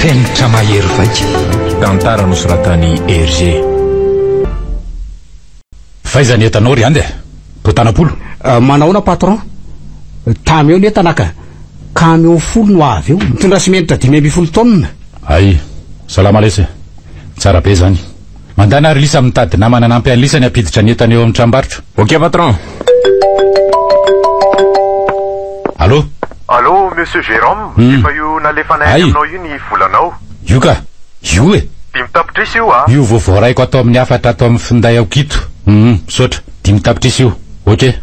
fenitra mahery vaika. Tantara nosoratany Hergé. Faizany etanao ry ande totanapolo. Manaona patron. Tamy eo ny etanaka. Camion folo no avy eo. Mitondra simenitra 5 taonina. Ay, salama lese. Tsara be zany. Mandana ary lisa mitady namana nampy any lisany apiditra ny entana eo amin'ny trambarotra. Ok patron. Allô? Allô, monsieur Jérôme. Efa io nalefanay aminao io ny volanao. Io ka? Io e? Dimy tapitrisa io a? Io vaovao raiko atao amin'ny afatra atao amin'ny finday aokito. Sotra. Dimy tapitrisa io. Ok.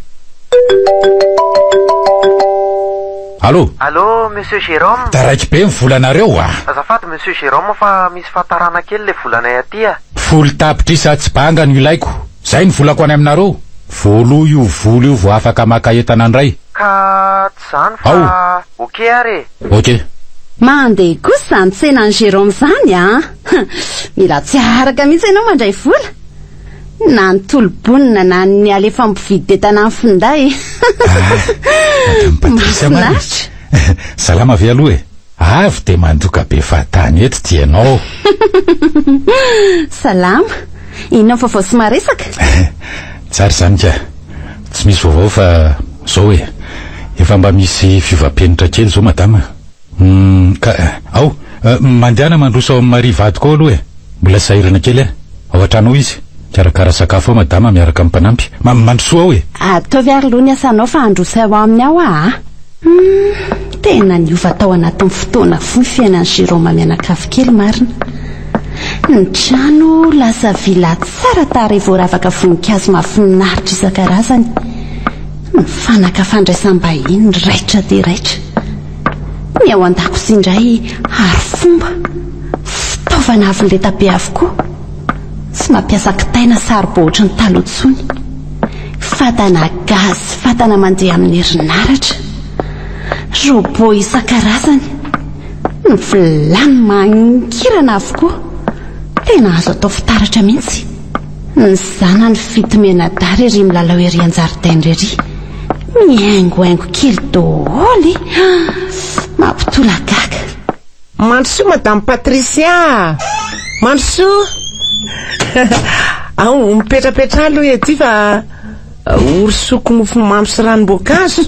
Allô? Allô, monsieur Jérôme. Taraiky be ny volanareo a. Azafady monsieur Jérôme fa misy fahatarana kely le volanay aty a. Folo tapitrisa tsy banga no ilaiko. Zay ny volako any aminareo. Volo io vao afaka maka entana andray. Ka tsy zany fa ok are. Ok. Mandeha kosa zany tsenan'ny Jérôme zany a. Mila tsy araka mihitsy ianao mandray vola. Na ny tolobonina na ny alefa mpividy entana amin'ny finday. Mahafinaritra. Salama ve aloha e? Avy de mandoka be fahatany eto ty ianao. Salama. Inona vaovao sy maresaka? Tsara zany ka. Tsy misy vaovao fa zao e. Efa mba misy fivampenitra kely zao madama. Ao, mandehana mandroso ao amin'ny mari vady koa aloha e. Mbola sahirana kely e. Ao an-trano izy. Karakara sakafo madama miaraka amin'ny mpanampy. Mandroso ao e. Ataovy ary aloha ny asanao fa androso ao aminy ao a. Tena niova tao anatin'ny fotoana fohy fiainan'ny Jérôme mianakafy kely marina. Ny trano lasa vila tsara tarehy voaravaka voninkazo mahafinaritra isan-karazany. Ny fanaka fandraisam-bahiny raitra dia raitra. Ny ao an-dakozia indray ary fomba fitaovana avy leta be avokoa. Tsy mampiasa kitaina saroboatra ny talotsony. Fatana gaz, fatana mandeha amin'ny herinaratra. Robot isan-karazany. Ny vilany mangirana avokoa. Tena azo atao fitaratra mihitsy. Ny zanany fitomena dary ery milalao ery an-jaridaina ery. Mihaingohaingo kely daholo. Mampitola gaga. Mandrosoa madame Patricia. Mandrosoa. Ao mipetrapetra aloha ety fa orsoko mofomamy sy ranom-boankazo.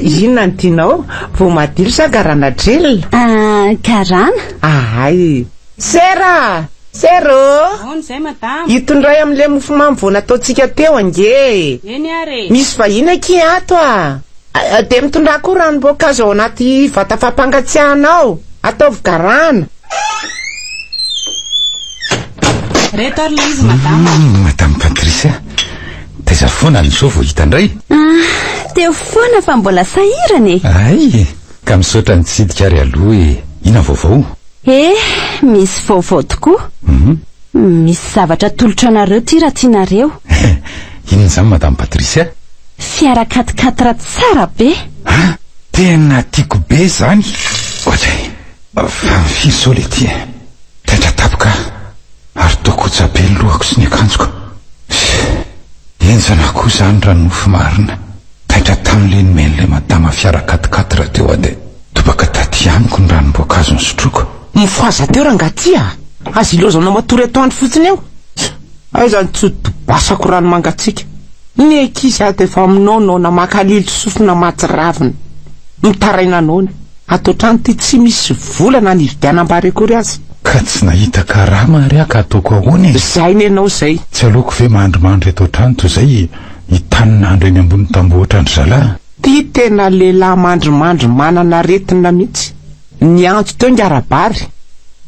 Inona ny tianao? Vao madilo sa garana drelina? Garana? Ay. Sera! Sero! Ono zay madama. Hitondray amin'le mofomamy vao nataontsika teo ange. Eny are. Misy vahiny aky ato a. De mitondra koa ranom-boankazo ao anaty vata fampangatsiahanao. Ataovy garana. Reto ary le izy madama. Madame Patricia, taiza foana ny zao vao hita indray? Teo foana fa mbola sahirana e. Ay, ka misaotra nitsidika ary aloha e. Ina vaovao? Misy vaovao tokoa. Misy zavatra tolotra anareo ty raha tianareo. Inona zany Madame Patricia? Fiara 4x4 tsara be. Tena tiako be zany. Ohatray, fa mifiry zao le ty e. Taitra tapoka. Ary tokotsa be ny lohako sy ny akanjoko. Enzana koa zany raha nofo marina. Taitra tamin'le nomen'le madama fiara 4x4 teo ade. Tobaka taty amiko ny ranom-boankazo ny sotroko. Mifoaza teo rangatia. Azy ilozanao matory atoandro fotsiny eo. Aiza ny tsodobasako rano mangatsika. Ny ankizy ato efa aminao no namakalilotro sofina matsiravina. Mitaraina nao. Ato trano ty tsy misy volana nividianam-bary akory azy. Ka tsy nahita karama ary aka ataoko ahoana e. Zay ny anao zay. Tsy aleoko ve mandromandro eto trano toy zay hitanon'andro eny ambony tamboho ohatrandry zalahy. Ty tena lehilahy mandromandro manana aretina mihitsy. Ny antso teo ngarabary.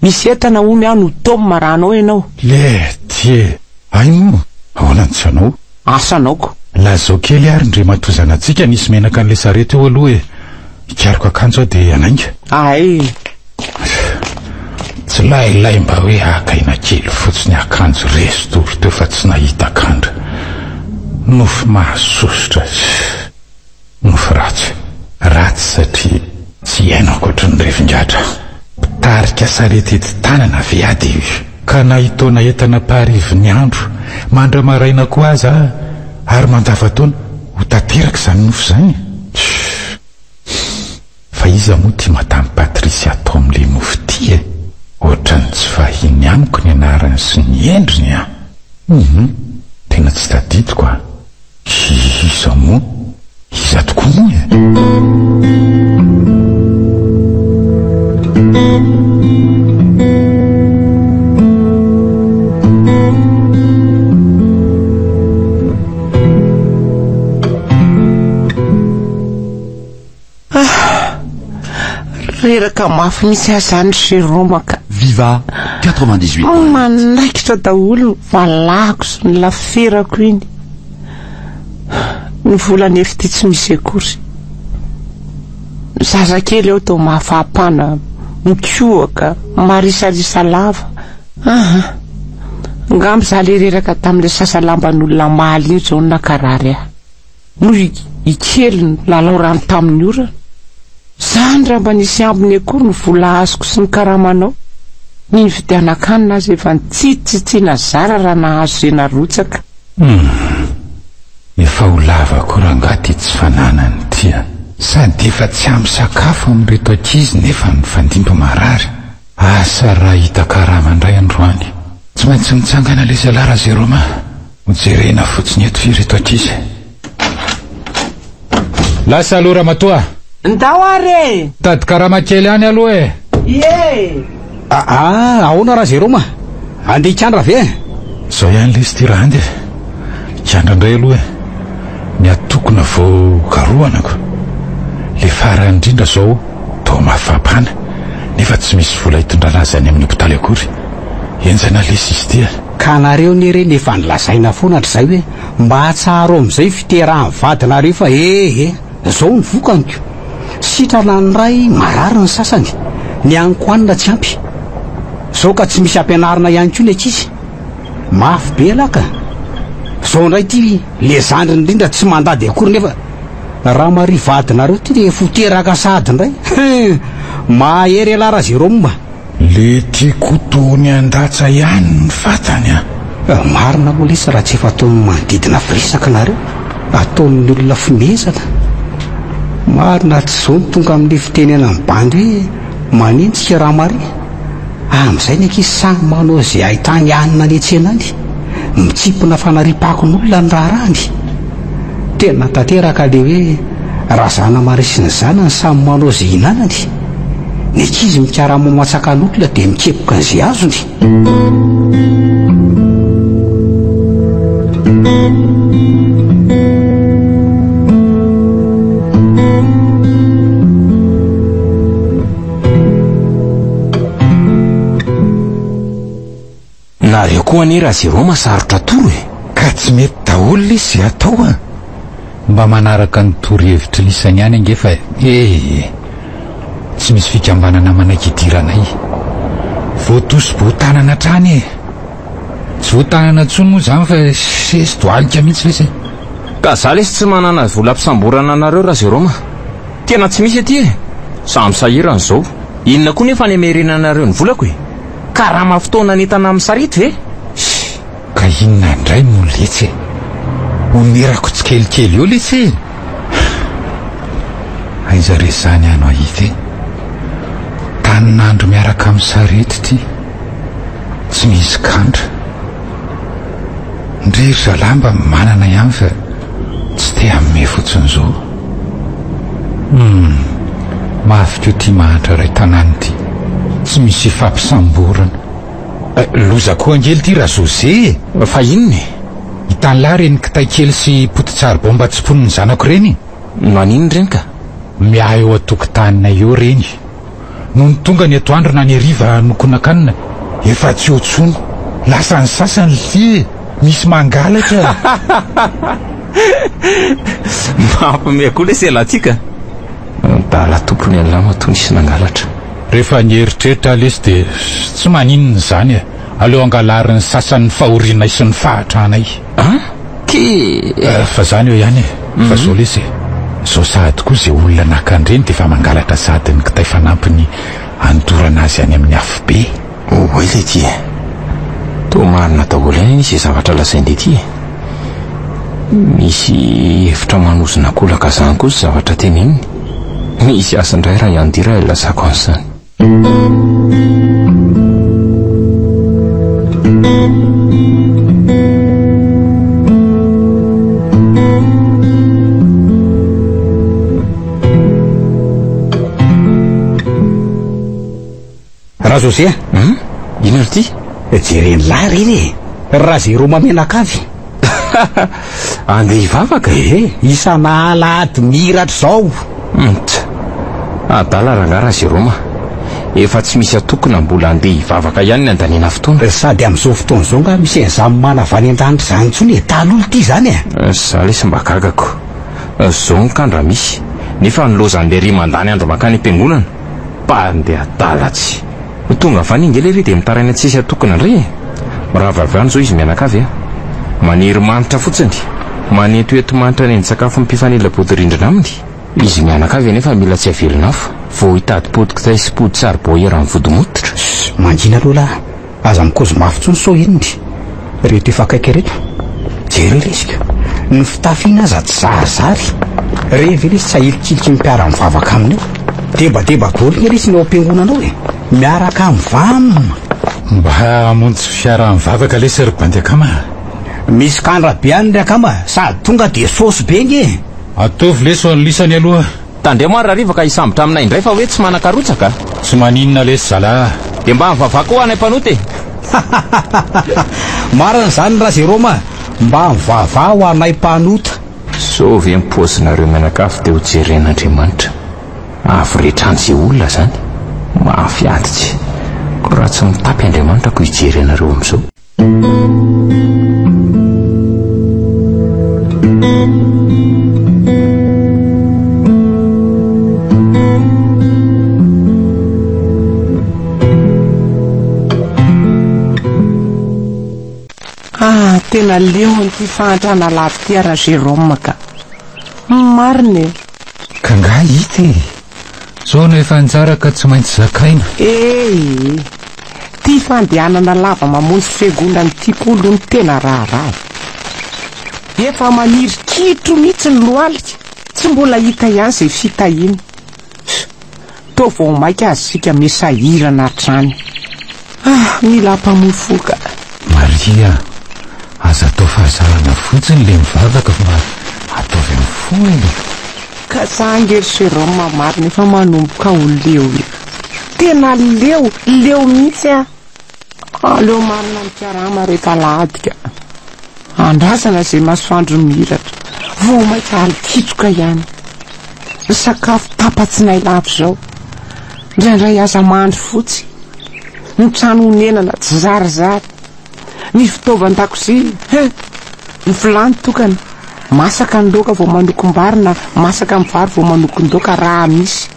Misy entana omy aho no tomo maranao ianao. Le tie. Ay mo. Ahoana ny tsanao? Asanaoko. Lazao kely ary ndre matozana antsika nisy menaka an'le sarety eo aloha e. Ikariko akanjo de anainga. Ay. Tsy lailay mba hoe akaina kely fotsiny akanjo restory teo fa tsy nahita akandro. Nofo mahasositra. Nofo ratsy. Ratsy satria tsy hainako ohatry ny revingatra. Pitarika sarety ety tanana viady io. Ka nahitona entana parivo ny andro. Mandra maraina koa aza ary mandavataona ho tanteraka izany nofo izany. fa iza moa tia madame Patricia atao amin'ilay mofo ty ohatrany tsy fahiny amiko ny anarany sy ny endriny tena tsy tadidiko iza moa iza tokoa moa reraka mafy misy azany Jérôme ka Viva 98. manaikitra daholo valako sy ny laferako iny ny volany efty tsy misy akory zazakely eo tao mahafahapana mikoaka marisarisa lava ngamby za le reraka tamin'le sasalamban'olona maly iny zao nakarary no ikely lalao rano tamin'ny orana zany raha mba nisy ambiny akory ny vola azoko sy ny karamanao ny vidianakanina azy efa nitsitsitsina zara raha nahazo zay narotsaka efa ho lavako rangaty tsy fananany tia sady efa tsy ampy sakafo amin'reto ankizy nefa ny fandimba marary asa raha hita karamandray androany tsy maintsy mitsangana le zalara Jérôme hojerena fotsiny eto ireto ankizy lasa alora matoa ndao are tady karamakely any aloha ahoana raha Jérôme andeha ikandra ve zao ihany le izy ty raha andy ikandra indray aloha ny atokona vao garoanako le farany indrindra zao tao mafampana nefa tsy misy vola hitondrana azy any amin'ny hopitaly akory enjana lesy izy ty ka nareo ny reny efa nilazaina foana hatrizay hoe mba hatsaharo amin'izay fiterahan'ny vadinareo fa zao ny vokaniko sitrana ny ray marary ny sasany ny ankoanina tsy ampy zao ka tsy misy ampianarina ihany koa ny ankizy mafy be alaka zao ndray ty le zandry indrindra tsy mandady akory nefa raha mary vadinareo ty le foteraka sady ndray mahery ala raha Jérôme le tiako tony andatsa ihany ny fatany marina moa lesy raha tsy efa ataony manodidina firesaka nareo ataon'ny olona fimezana marina tsy zao ny tonga amin'le fitenena ny bandy hoe manentsika raha mary amin'izay ny ankizy samy manao zay ahitany anina ny antsenany mitsipona fanaripako n'olona ny raharahany tena tanteraka le hoe raha zana mary sy ny zanany samy manao zay hinanany ny ankizy mikara-mamatsaka n'olona dia mikepoka an'izay azony nareo koa any raha Jérôme sarotra toro ka tsy mety daholo le zay atao mba manaraka ny torohevitra lisany any angefa tsy misy fikambanana manaiky idiranay voatosy voatanana trany tsy voatanana tsony moa zany fa sesy doalika mihitsy lesy ka za lesy tsy manana volam-pisamborana anareo raha Jérôme tena tsy misy aty samy sahirana zao inona koa nefa ny amerina anareo ny volako ka raha mafotoana netana amin'ny sarety ve ka inona indray no letsy onerako tsy kelikely eo letsy aiza re zany ano ahity taninandro miaraka amin'ny sarety ty tsy misy kandra ndrery zalamba manana ihany fa tsy te amme fotsiny zao mafika ty mahatra ray tanany ty tsy misy fampisamborana loza koa angely ty raha José fa inony hitany lahy reny kitay kely sy potitsary bomba tsy poniny zanako reny manino reny ka miaha eo atokotaninay eo reny no ny tonga ny atoandro na ny ariva nokonakanina efa tsy otsony lasa ny sasany ly misy mangalatra mampime koa le selatsika dala tompony an'la matony sy nangalatra rehefa nieritreritra lesy dia tsy maninony zany aleo angalariny sasany fahorinay sy ny fahatranay fa zany eo ihany fa zao lesy zao sady koa zay olona nakandreny dia efa mangalatra sady ny kitay fanampiny andorana azy any amin'ny afo be oe le ty to marina daholo ihany izy zavatra lasain'le ty misy hevitra manosina kolaka zany koa sy zavatra teneniny Misy asa indray raha iandira ilazako an'izany. Raha José ino ary ty? Jereny lary iny raha zay Roma menakavy. Andeha hivavaka isana alahady miratra zao. Adala raha zay Roma efa tsy misy atokona mbola andeha hivavaka ihany ny andaniana fotoana. Sady amin'izao fotoana izao nga misy an'izany manavany an-danitra zany intsony talolo ity zany za lesy mba gagako zao nikandra misy nefa nilozan'le ry mandany andro makany am-piangonana mpandeha dalatsy tonga faninga le ry dia mitaraina tsisy atokona indray miravavany zao izy mianakavy maniry manitra fotsiny manetoetomanitra ny sakafo mpifanila-bodirindrina aminy izy mianakavy nefa mila tsy avelinafo vao hitady podikitay sy pody tsary boera amin'ny vodimototra. Mangina aloha lahy aza mikozy mafy tsony so inony reheto efa akaiky reto jere lesika ny fitafina aza tsy zarizary revy lesy tsy ahilokilotry mipiara mivavaka aminy eo deba daoly lesy ny ao am-piangonanao miaraka amivamina mba hamonjy fiara mivavaka lesy ry bandy akama misy kandra be any ry akama sady tonga de sosy be nge atovy leso anylisany aloha tandremo ary rivaka hisambotra aminay indray fa hoe tsy manakarotsaka tsy maninona lesy zala dia mba mivavaka ho anay mpanoty marina zany raha zay Roma mba mivava ho anay mpanota sovy mpozinareo mianakafy dia ho jeren'Andriamanitra avy rehetrany izay olona zany mafiatitsy ko raha tsy mitapy Andriamanitra ko hijerenareo amin'izao. Tena leo ny fahantrana lavo ty ara Jérôme ka marina ka nga ity zao no efa anjara ka tsy maintsy zakaina ty fandehanana lava mamonjy fiangonana tiako olo ny tena raharahy efa maniry kitro mihitsy ny lohalika tsy mbola hita ihany zay fitahiny to vao maika azy sika mesahirana hatrany mila mpamofoka Maria aza atao fahazarana fotsiny le mivavaka fa ataovy amin'ny foiny ka zangery Jérôme marina efa manomboka ho leo tena leo mihitsy leo marina mikarama rehefa lahadika andrazana zay masoandro miratra vao maika alikitroka ihany sakafo tapatsinay lavo zao indraindray aza mandry fotsy ny trano honenana tsy zarizary ny fitaovan-dakozia ny vilany tokana masaka ny loka vao manokom-bary masaka ny vary vao manokon-doka raha misy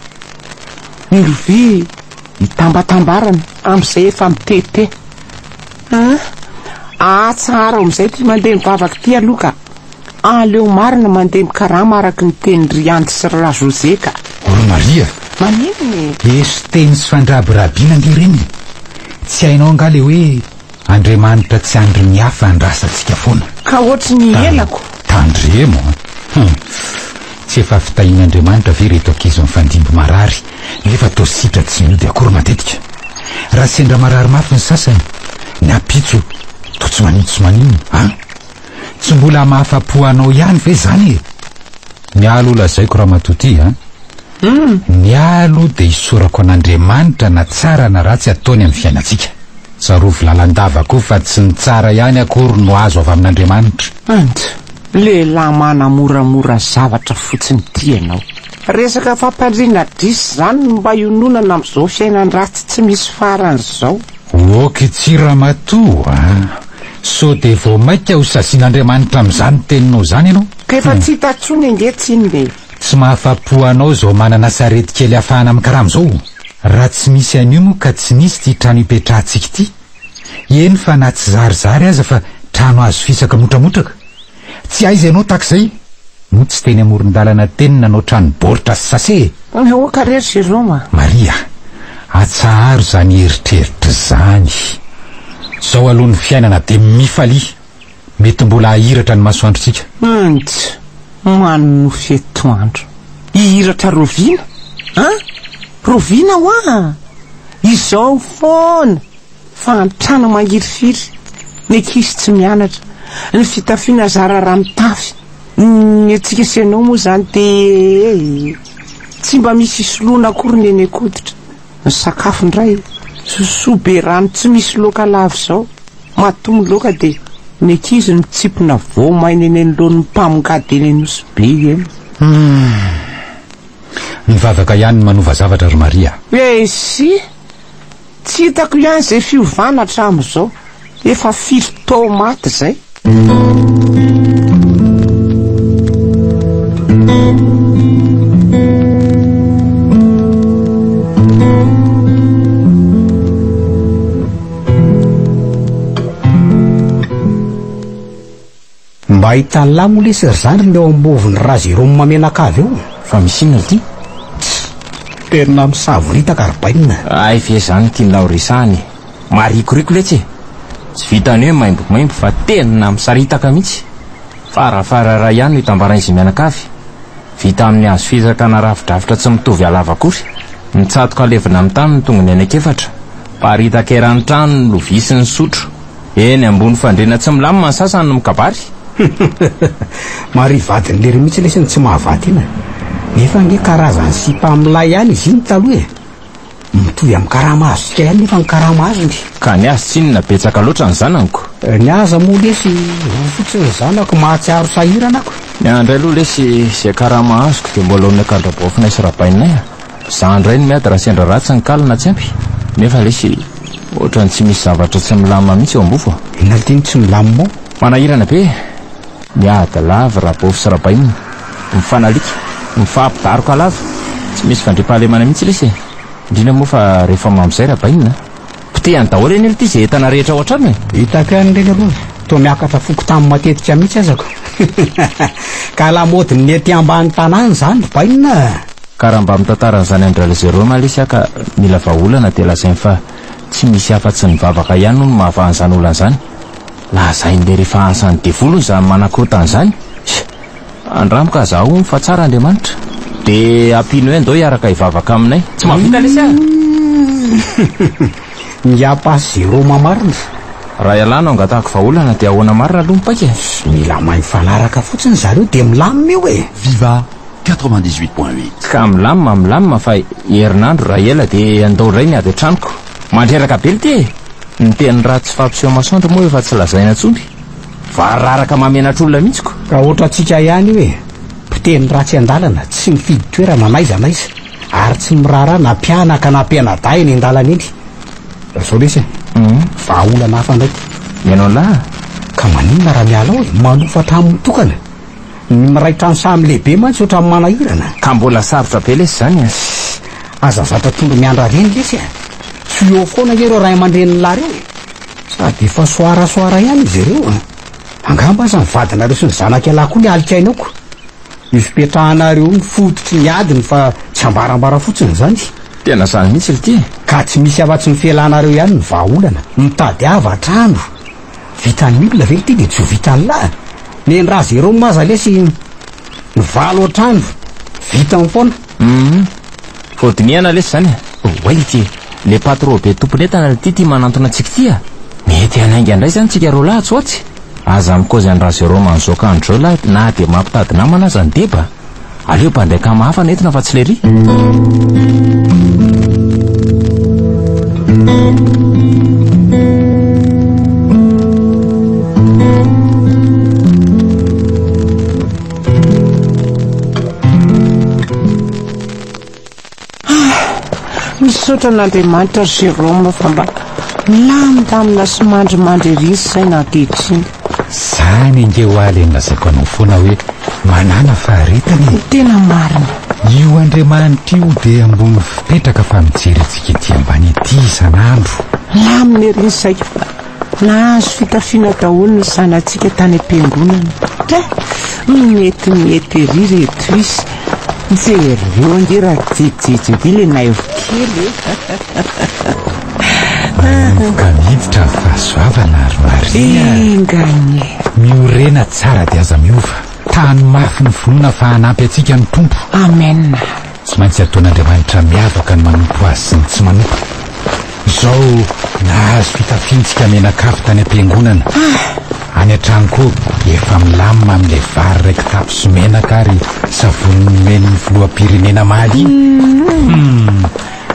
ny lovia hitambatambarana amin'izay efa mitete tsara amin'izay ty mandeha mivavaka ty aloka leo marina mandeha mikarama araky ny teny Riandy sy Ra José ka Maria maniny eso teny sy fandrabirabiana nge reny tsy hainao nga le hoe Andriamanitra tsy andry mihafa andrasantsika foana ka ohatry ny elako tandremo tsy efa fitahian'Andriamanitra ve reto ankizy mifandimby marary nefa atao sitra tsy miody akory matetika raha sendra marary mafy ny sasany ny apitso to tsy manino tsy mbola mahafapo anao ihany ve zany mialo lazaiko raha matoty mialo dia hisorako an'Andriamanitra na tsara na ratsy ataony amin'ny fiainantsika sarovy lalandava koa fa tsy ny tsara ihany akory no azo avy amin'Andriamanitra lehilahy manamoramora zavatra fotsiny ty ianao resaka fampandriana disy zany mba iononana amin'izao fiainan-dratsy tsy misy faran'izao oky tsy ramatoa so de vao maika ho sasian'Andriamanitra amin'izany teninao zany ianao ka efa tsy hitatsony angetsy iny le tsy mahafapo anao zao manana sarety kely ahafahana amin'ny karama zao raha tsy misy an'io moa ka tsy nisy ty trano ipetrahantsika ity eny fa na tsy zarizary aza fa trano azo fisaka motramotraka tsy aiza ianao takizay no tsy teny amoron-dalana teny nanao trano baoritra sy sase oka rery Jérôme Maria atsaharo zany eritreritra zany zao aloha ny fiainana de mifalia mety mbola ahiratra ny masoandrotsika manonofy etoandro ihiratra rovina roviana ho izao foana fantrana mangirifiry ny ankizy tsy mianatra ny fitafiana zara ranotafy ny atsika sianao moa zany de tsy mba misy isoloana akory ny eny akoditra ny sakafo ndray sosoa be rano tsy misy loaka lavo zao matomy loaka de ny ankizy mitsipona voamaina eny anoloan'ny mpamongady eny anosy be eny mivavaka ihany manova zavatra ry Maria sy tsy hitako ihany zay fiovana hatramin'izao efa 5 tomaty zay mba hitany lamo lesy ry zandriny eo amboviny raha zero mamenakavy eo fa misinna ty terina misavoritaka ry bainina ay fe zany tianao resany marikoriko letsy tsy vitany hoe maimbomaimbo fa tenina misaritaka mihitsy farafara raha ihany no hitambarana izy mianakavy vita amin'ny hazo fizakana ravidrafitra tsy mitovy alava akory mitsatoka alevina amin'ny tany ny tongony anakefatra paritaka eran-trano ny lovia sy ny sotro eny ambony fandrena tsy milamina ny sasany no mikabary mary vadiny lery mihitsy lesiny tsy mahavady ina nefa nge karazany sy mpamilay ihany izy iny taloha mitovy amin'ny karamahazo sika ihany nefa ny karamahazony ka ny azy tsy inona betsaka loatra ny zananiko ny aza moa lesy fotsiny zanako mahatsiaro sahiranako ny andray aloha lesy zay karamahazoko dia mbola ny akandrabofina isy rabainay za ndray ny miady raha sendra ratsy ny kalina tsy ampy nefa lesy ohatrany tsy misy zavatra tsy milama mihitsy eo ambofo ina tiny tsy milamo moa manahirana be miady lava rabofo sy rabainina mifanalika mifampidaroka lava tsy misy fandripahalemana mihitsy lesy indrindra moa fa rehefa mamizay rabainina potehany daholo eny ity zay entana rehetra ao an-trano hitako ihany reny aloha to miakatra foko tamin'ny matetika mihitsy azako ka lamodiny ny ety ambany tanàny zany bainina ka raha mba mitantaran'izany andra lazeroma lesy aka mila vahaolana dia lazainy fa tsy misy afa-tsy nivavaka ihany no mahafahan'izany olan'izany lazain'le rehefa ansany devolony zany manakotan'izany andramoka zaho fa tsara Andriamanitra dia ampino hoe andao hiaraka hivavaka aminay tsy mahavita lesy miapasy zero mamarina raha ialana angatahako vahaolana dia ahoana marina aloha mipaika mila mahay mifanaraka fotsiny zareo dia milamina eo Viva 98.8 ka milamina fa herinandro raha ela dia andao ray ny ady an-tranoko mandreraka be ty ny teny raha tsy fampiseho masoandro moa efa tsy lazaina tsony vararaka mamenatr'olona mihitsiko ka ohatra antsika ihany hoe poteny ratsy an-dalana tsy mifidy toerana naiza ary tsy mirara na mpianaka na mpianadahy eny an-dalana eny zao lesy vahaolana hafa ndraiky ianao lahy ka maninona raha miala hoe manofa trano mitokana ny miray trano samy lehibe mantsy ohatrany manahirana ka mbola sarotra be lesy zany azazatra tondro miandra reny lesy tsy eo foana ireo ray aman-dreniny lahy reo sady efa soarasoara ihany izy ireo angamba aza mivadinareo sy ny zanaka alahy koa ny alikainako ifipetrahanareo ny fototry ny adiny fa tsy ambarambara fotsiny zany tena zany mihitsy ity ka tsy misy afa-tsy ny fialanareo ihany ny vahaolana mitady ava trano vitan'ny olona ve ty dia tsy ho vitan'ny lahy ny raha zero maza lesy ny valo trano vitany foana fodiniana lesy zany oay ty le patro be tompony entana le ty manantona antsika ty mety anainga andray zany tsika ro lahy tsoatsy aza mikozy any raha zero manzokandro zao lahy na dia mampitady namana aza ny deba aleo mpandaika mahafa nentina fa tsy lery misaotra n'Andriamanitra Jérôme fa mba milamindamina sy mandrimandry risy zay nankehitriny zany inge ho aly ny lazaiko anao foana hoe manana faharetany tena marina io Andriamanitra io dia ambony fipetraka fa mijery antsika ety ambany ety isan'andro lamina ery saika fa nahazo fitafiana daholo ny zanantsika tany am-piangonana mety ery reto izy jereo ange raha jejejeby le naivokely ka miditra ny fahasoavana ary Maria engany miorena tsara dia aza miova tany mafy ny vonona fa hanampy atsika ny tompo amen tsy maintsy ataon'Andriamanitra miavaka ny manompo azy sy ny tsy manompo. Izao nahazo fitafiantsika menakafo tany am-piangonana. Any an-trano koa efa milamina amin'ilay vary raiky tapy sy menaka ary savony men'ny filoham-pirenena maly iny.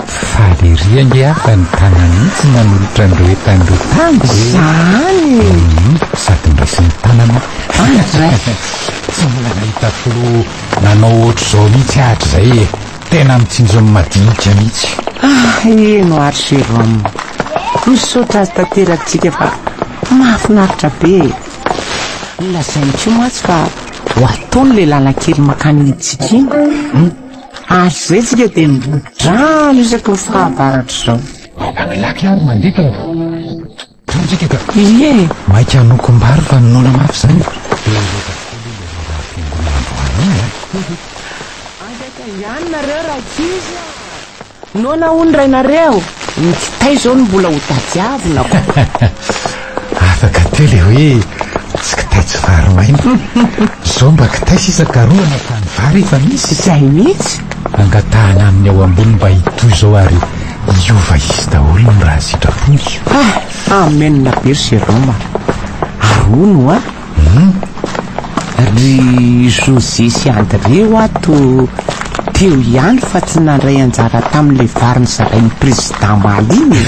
Faly ry ange afa ny tanana mihitsy nanolotra an'ireo entandreo tango zany. Sady nirasy ny tanana. Tsy mbola nahita filoha nanao ohatr'izao mihitsy hatrizay. Tena mitsinjo amin'ny madinika mihitsy. Eno ary Jérôme, misaotra azy tanterakantsika fa mahafinaritra be. Lazainy koa matsy fa ho ataony le lalakely makany hiditsika iny. Ary zay tsika dia midrano isaky ny fahavaratra izao. Lakilaky ary mandika. Tsika ka. Ie. Maika anokom-bary fa nonona mafy zany. Andeka ihany nareo raha kiza. Nona hono rainareo. Ny kitay zao no mbola ho tadiavina ko. Afaka teo le hoe tsy kitay tsy vary maina. Zao mba kitay sisa karoana tany vary efa misy. Izay mihitsy. Angatahana amin'ny ao ambony mba hitoy zao ary iova izy daholo ny raha sitrapony. Amenina be Jérôme. Arono a. Ry José sy André ato teo ihany fa tsy nandray anjara tamin'ilay vary nizarain'ny président Maly iny.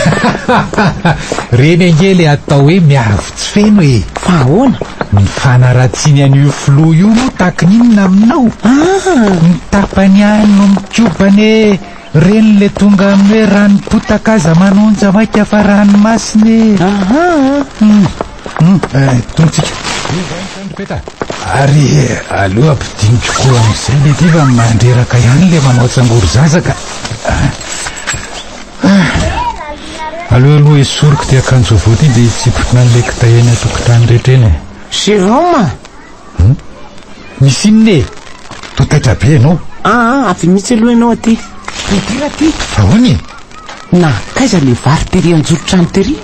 Reny ange le atao hoe miavo tsy feno e. Fa ahoana? Ny fanaratsiny an'io filoha io moa takininona aminao. Ny tapany any no mikobany reny le tonga amin'ny hoe ranom-potakaza manonja maika fa ranomasiny. Tongotsika. Ary aloha ampidinika koa amin'izay le ty fa mandreraka ihany le manao tsangoro zazaka. Aloha esoriko ty akanjo vao ty dia tsipokina an'ilay kitay eny atokotrano rehetra eny. Jérôme. Misy inone? Totaitra be ianao. Avy mihitsy aloha ianao aty. Idira ty. Ahoany? Nakaiza le vary tery anjoro-trano tery?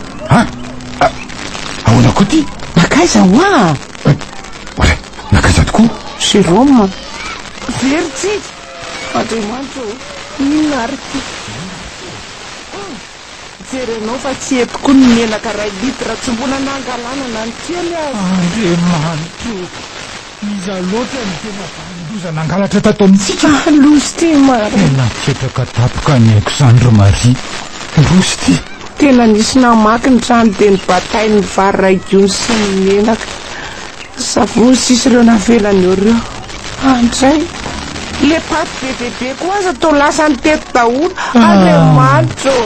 Ahoana koa ty? Nakaiza hoa? Nakaiza tokoa? Jérôme. Very tsika. Andriamanitra inona ary ty? Jerenao fa tsy etoko ny menaka ray litra tsy mbola nangalanana ny kely azy. Andriamanitra, iza loatra ny tena vandoza nangalatra tato amintsika. Losy ty maro. Tena ketraka tapoka ny Alexandre Marie. Losy ty. Tena nisy namaky ny trano dia ny batainy ny vary ray giony sy ny menaka. Savony sisy ireo navelany ireo. Andray, le paty bebebe koa aza to lasa ny teto daholo. Andriamanitra.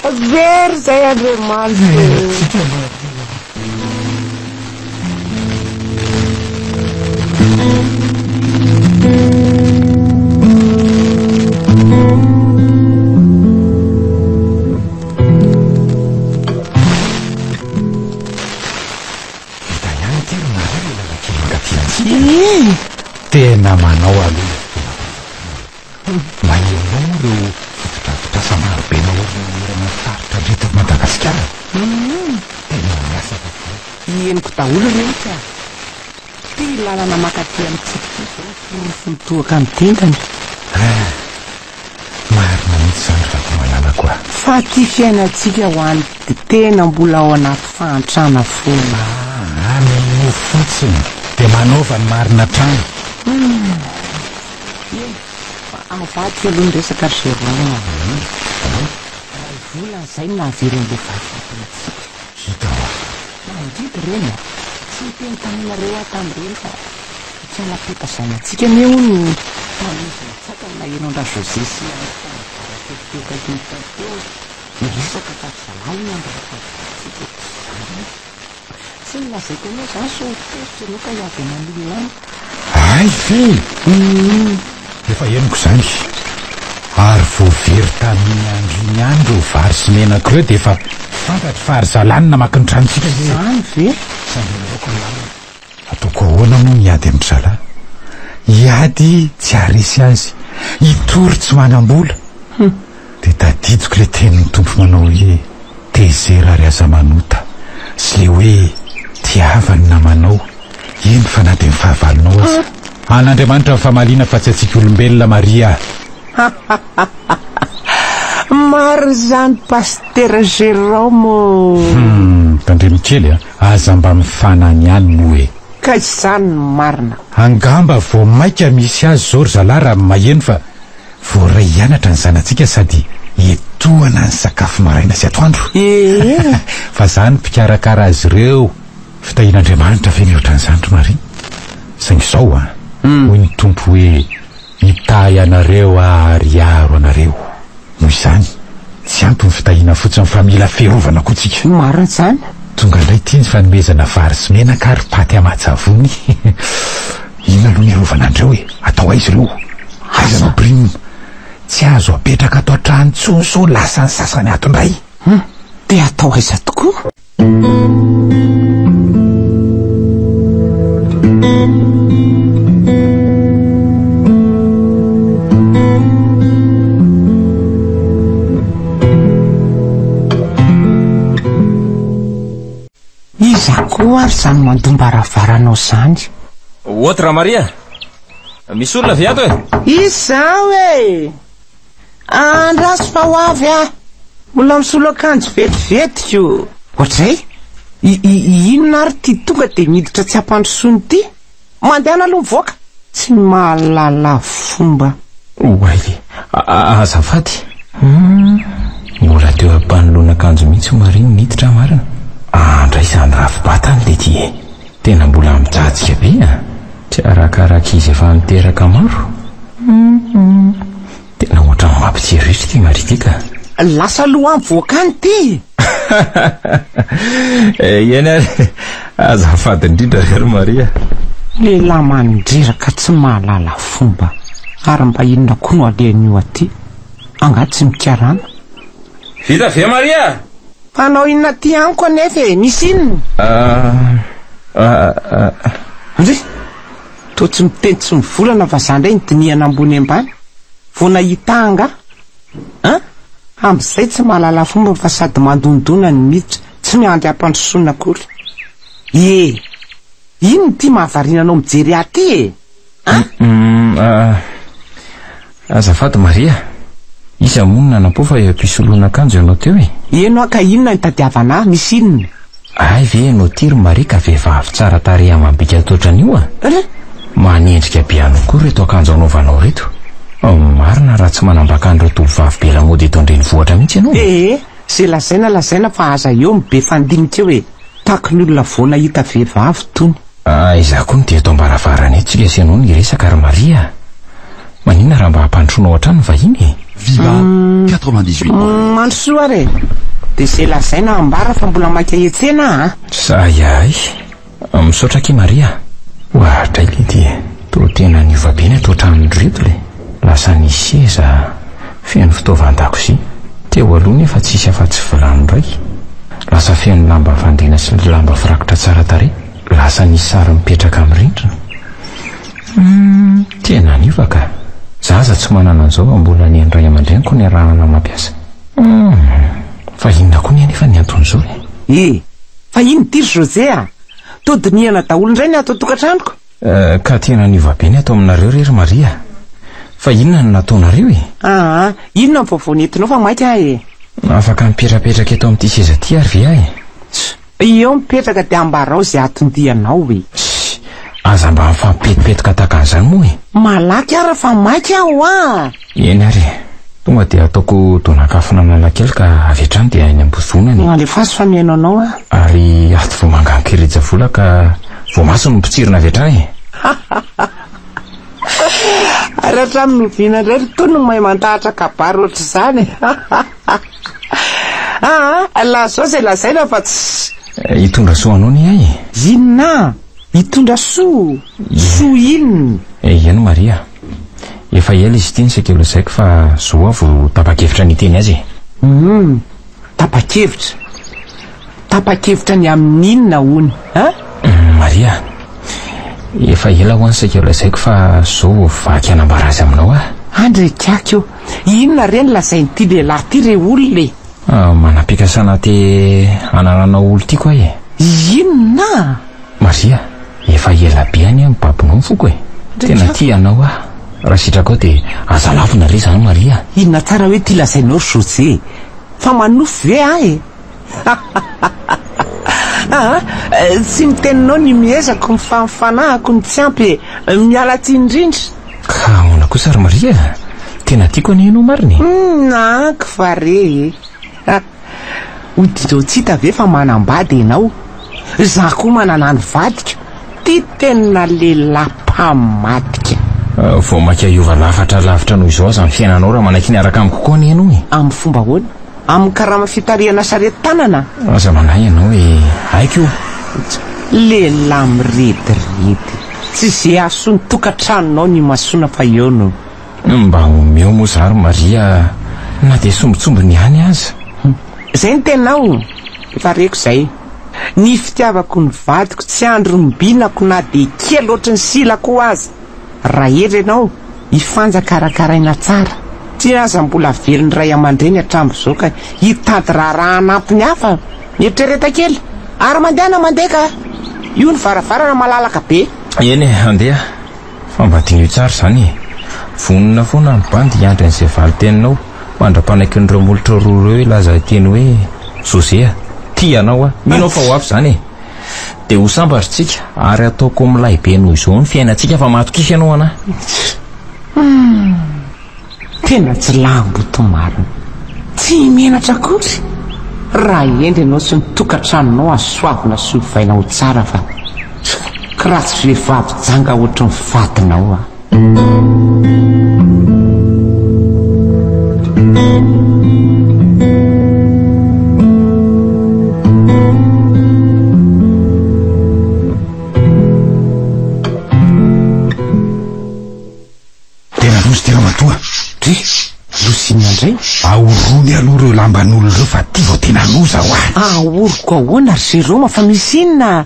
Very zay Andriamanitra. Tena manao aloha. Mahelao reo fotodrafitrasa maro be na orana faritra reto Madagasikara. Tena miasa henoko daholo rehetra. Ty lalana makaty amintsika folotoaka ny tendany. Marina mihitsy zany raha malala koa. Fa ty fiainantsika ho any tena mbola ao anaty fahantrana foana. Amino fotsiny dia manaova ny marina trano. Avadika aloha ny resaka Jérôme. Volana izay nahaveron'le vatantsika. Hita hoa. Mandidy reny. Tsy teny taninareo atam'ireny fa tsy alapeta zanatsika ne hono tamin'izany tsaka nahenondra José sy teo miresaka tafizalalina andrefatatsika tsy nilazaiko anao zany so tesitra anao ka hiavy an'olona any. Ay fe efa henoko zany ary voavery tamin'ny andro ny andro vary sy menaka ireo dia efa fantatry fa ary zalany namaky ny tranontsika zany ve ataoko ahoana moa miady amin'ny zala hiady tsy haresy azy hitory tsy manam-bola dia tadidiko le tenin'ny tompo manao hoe tezera ary aza manota sy le hoe tiavany namanao eny fa na dia ny fahavalonao aza an'Andriamanitra ny famaliana fa tsy atsika olombelona Maria Maro zany Pasteur Jérôme. Tandremikely aza mba mifanany ihany moe ka izany marina. Angamba vao maika misy azy zao ry zalara maheno fa vao ray hianatra ny zanantsika sady etoana ny sakafo maraina sy atoandro. Fa zany mpikarakara azy ireo fitahin'Andriamanitra ve mihoatra n'izany Maria. Saingy izao hoy ny tompo hoe hitahy anareo ariaro anareo. Noho izany tsy ampy ny fitahina fotsiny fa mila fiarovana koa tsika. Marina zany. Tonga indray tia ny fanomezana vary sy menaka ary paty aman-tsavony. Inona aloha ny arovana andreo hoe atao aizy ireo aiza no prime tsy azo apetraka ato an-trano intsony so lasa ny sasany ato indray. Dia atao aiza tokoa. Iza koa ary zany mandombaravarana zany. Oatra Maria, misy olona avy ato e? Izao e, andraso fa ho avy mbola misolo akanjo vetivety io. Ohatr'izay inona ary ty tonga de miditra tsy ampandrosony ty? Mandehana aloha mivoaka tsy mahalala fomba. Oay, azafady. Mbola teo ampanoloana akanjo mihitsy Maria miditra marina. Andray izany rafi-batany le ty e. Tena mbola mijajika be tsy arakaraka izy efa miteraka maro. Tena ohatra ny mampitseritritra ty Maria ty ka. Lasa loha mivoakany ty. Eny ary azafady indrindra ry Maria. Lehilahy mandreraka tsy mahalala fomba ary mba inona koa no alehan'io aty angaty tsy mikarana. Vita ve Maria? Fanao inona ty anko anefa e, misy inona? Andre, to tsy miteny tsy mivolana fa zany ndray nydiniana ambony ambany vo nahita anga. Am'izay tsy mahalala fomba fa sady mandondona ny miditra tsy miandry ampandrosona akory. Ino ty mahavarinanao mijery aty e? Azafady Maria, iza monina napofa empisoloana akanjo ianao teo e? Eno ka inona ny tadiavana misy inona? Ay ve ianao tiry Maria ka vehivavy tsara tarehy amam-bika toatran'io manendrika be ano koa reto akanjo anaovanao reto. Marina raha tsy manambaka an'ireo tovovavy be lamody eto an-drenivohitra mihitsy ianao. Zay lazaina fa aza eo mibe fandinika eo e, taky ny olona vao nahita vehivavy tony. Izaho koa ny dia eto ambaravarana eto tsy lesy ianao ny resaka ary Maria. Manina raha mba hampandrosoanao hatrany vahiny. Viva 98. Mandrosoa re. Dia zay lazaina ambara fa mbola maika etsena Ay, misaotra ki Maria. Ohatra ile ty to tena niova be ny ato an-tranony reto le. Lasa ny seza feno fitaovan-dakozia. Teo aloha nefa tsisy afa-tsy vilany iray. Lasa feno lamba fandena sy lamba firakotra tsara tarehy. Lasa ny sary mipetraka amin'ny rindrina. Tena niova ka. Zaza tsy manana an'izao mbola ny andray aman-dreniko ny arahana mampiasa. Fa inona koa ny anefa ny anton'izao e? Fa ino ty José tody niana daholo indray ny ato tokantranoko. Ka tena niova be ny ato aminareo rery Maria. Fa inona no nataonareo e? Inona ny vaovao nentinao fa maika e? Afaka mipetrapetraka eto amin'ity seza ty ary ve ahy? Eo mipetraka dia ambarao izay atondianao e. Aza mba mifampipetipetika tahaka an'izany moa e? Malaky ara fa maika aho Eny ary, tonga dia ataoko donakafona analakely ka avy hatrany dia any ambozonany. Alefaso fa mihaino anao Ary ato vao mangankirija vola ka vao maso no mpitsirina avy hatrany. Ary hatramin'ny novina indray to no mahay mandahatra kabary ohatr' izany. Lazao izay lazaina fa tsy Hitondra soa anao ny ahy. Inona? Hitondra soa? Soa inona? Iano Maria, efa ela izy ity ny sekelo zaiko fa zoa vao tapa-kevitra ny teny azy. Tapa-kevitra? Tapa-kevitra ny amin'inona hony? Maria, efa ela ho any sekelo zaiko fa zao vaky anambara azy aminao Andrekako eo, inona reny lazain'ity lehilahy ty re olona e? Manam-pikasana te ananana olo ty koa e. Inona? Maria, efa ela be any amin'ny babinao ny foko e. Tena tia anao raha sitraka ao dia aza lavina re zany Maria. Inona tsara hoe ty lazainao José fa manofo ve ahy tsy miteninao ny miezako mifampifanaako ny tsy ampy miala ty indrindra. Ka ahoana kosa ry Maria, tena tiako anenao mariny. Naako fa re odinao tsy hita ve fa manambady ianao, za koa manana ny vadika, ty tena lehilahy mpamadika. Vao maka iova lafatra noho izao aza ny fiainanao raha manaiky niaraka amiko koa ny ianao. Amin'ny fomba hoana? Amin'ny karama fitarihana sarety tanana? Aza manahy ianao hoe aiko lehilahy mirediredy, tsy zay aso ny tokantranonao ny masoana fa eo no mba omeo moa zary Maria, na dia sombitsombony ihany aza. Zay ny tenao, efa reko zay. Ny fitiavako ny vadiko tsy andro mibinako na dia kely ohatry ny silako azy. Raha ery ianao hifanja karakaraina tsara, tsy aza mbola velon'ny ray aman-dreny hatramin'izao ka hitady raha anampiny hafa, mieritreretra kely ary mandeha ka io ny varavarana malalaka be. Eny andeha, fa mba dinio tsara zany. Vonona foana ny bandy hiandry an'izay valiteninao mandra-panaiky n'ireo molotra roa ireo laza teny hoe José, tia anao minao fa ho avy zany dia ho sambatritsika ary ataoko milay be noho izao ny fiainantsika fa matokisy ianao anahy. Tena tsy lamboto marina, tsy menatra akory. Raha endry ianao sy ny tokantranonao asoavina sy hovaina ho tsara fa kiratsy vehivavy janga ohatry ny vadinao tena lozy tena matoa Dre, lozina indray ahorony aloha reo lamban'olo reo fa ty vao tena loza ho ahy. Ahoroko ahoana ry Jérôme fa misy inona?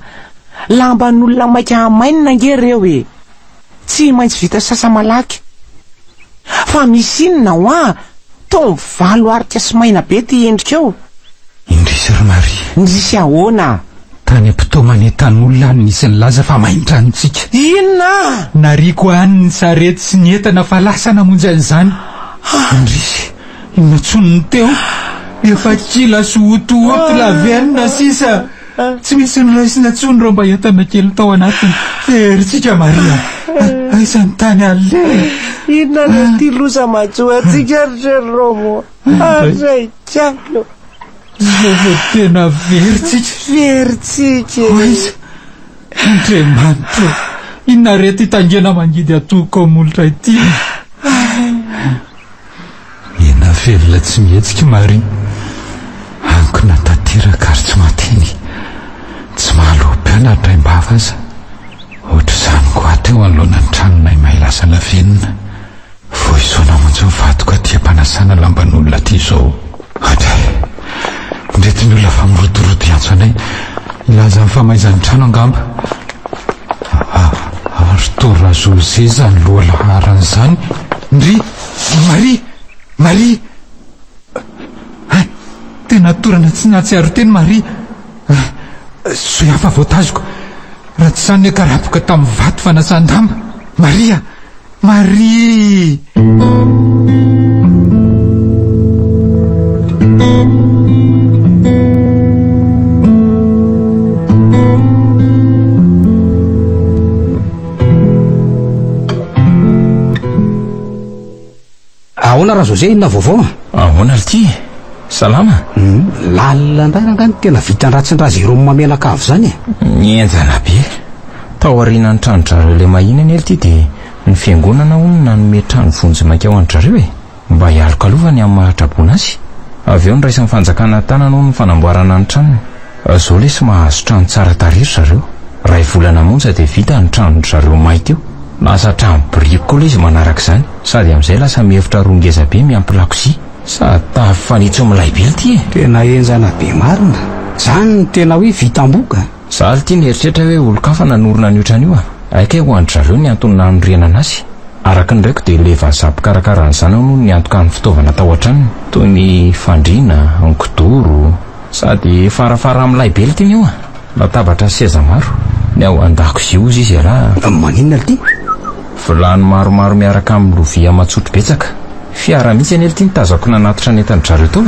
Lamban'olona maika mainina nge reo e, tsy maintsy vita sasa malaky. Fa misy inona ho ahy? Tao valo arika sy maina be ty endrikao. Indrisy ry Maria, Ndrisy ahoana? tany am-pitomany tan'olona any nisy ny laza fa main-tranontsika. Inona? Nariko any ny sarety sy ny entana fa lasa namonjy an'izany. Indrisy, inona tsonony teo? Efa kila sy ototy lavenina sisa. Tsy misy nyraisina tsony reo mba entana kely tao anatiny. Veritsika Maria, aizany tany ale. Inona le ty loza matsoa tsika ry Jérôme? Azay tiako. Tena veritsika. Oiza, Andriamanitra, inona rety hitangena mangidy atoko amolotra ity? Ena velona tsy mihetsika Maria, ankona tanteraka ary tsy mateny, tsy mahalo-pianatra imbava aza. Ohatry izany koa teo anoloana ny tranonay mahay lasa lavenina. Vo izao namonjy mivadiko aty ampanasana lamban'olona aty izao. Ndrety ny olona fa mirotoroto iantso anay ilaza ny famaizan'ny trano angamba. Ary tora José zany loha laharan'izany. Ndry, Maria, tena torana tsy nahatsiaro teny Maria. So hafa voatazoko raha tsy izany ny karapoka tamin'ny vato fanasan-damba. Maria. Ahoana raha José, inona vaovao? Ahoana ry ty? Salama? Lalina ndray angany tena vitan-dratsiny raha Jérôme mamelakavo zany e. Nienjana be tao aoriana ny trano-drareo le mahinany ely ty dia ny fiangonana hono nanome trano vonjy maika ho an-drareo e, mba hialokalovany amin'ny mahatraboana azy. Avy eo nyraisan'ny fanjakana tanana ho ny fanamboarana ny tranony. Zao le sy mahazo trano tsara tarery zareo. Ray volana monja dia vita ny trano-drareo maika eo. Lasa trano biriky koa le izy manaraka izany, sady amin'izay lasa mihefitra rongeza be miampy lakozia. Sady tafy fanitso milay be ity e. Tena enjana be marina, zany ny tena hoe vitam-boka. Zaho ity nieritreritra hoe olo-kafa nanorina ny otrany io aika ho an-dry zareo ny antony nanorenana azy. Araka ny raiko dia leva zapo-karakaran'izany no ny antoka ny fitaovana tao an-tranony, toy ny fandriana, ny kidoro, sady farafara milay be ity io latabatra seza maro. Ny ao an-dakozia ozy izy raha maninona ity? vilany maromaro miaraka amin'ny lovia matsotro betsaka. Fiara mihitsy any ely nitazako nanatitra ny entany zareo tao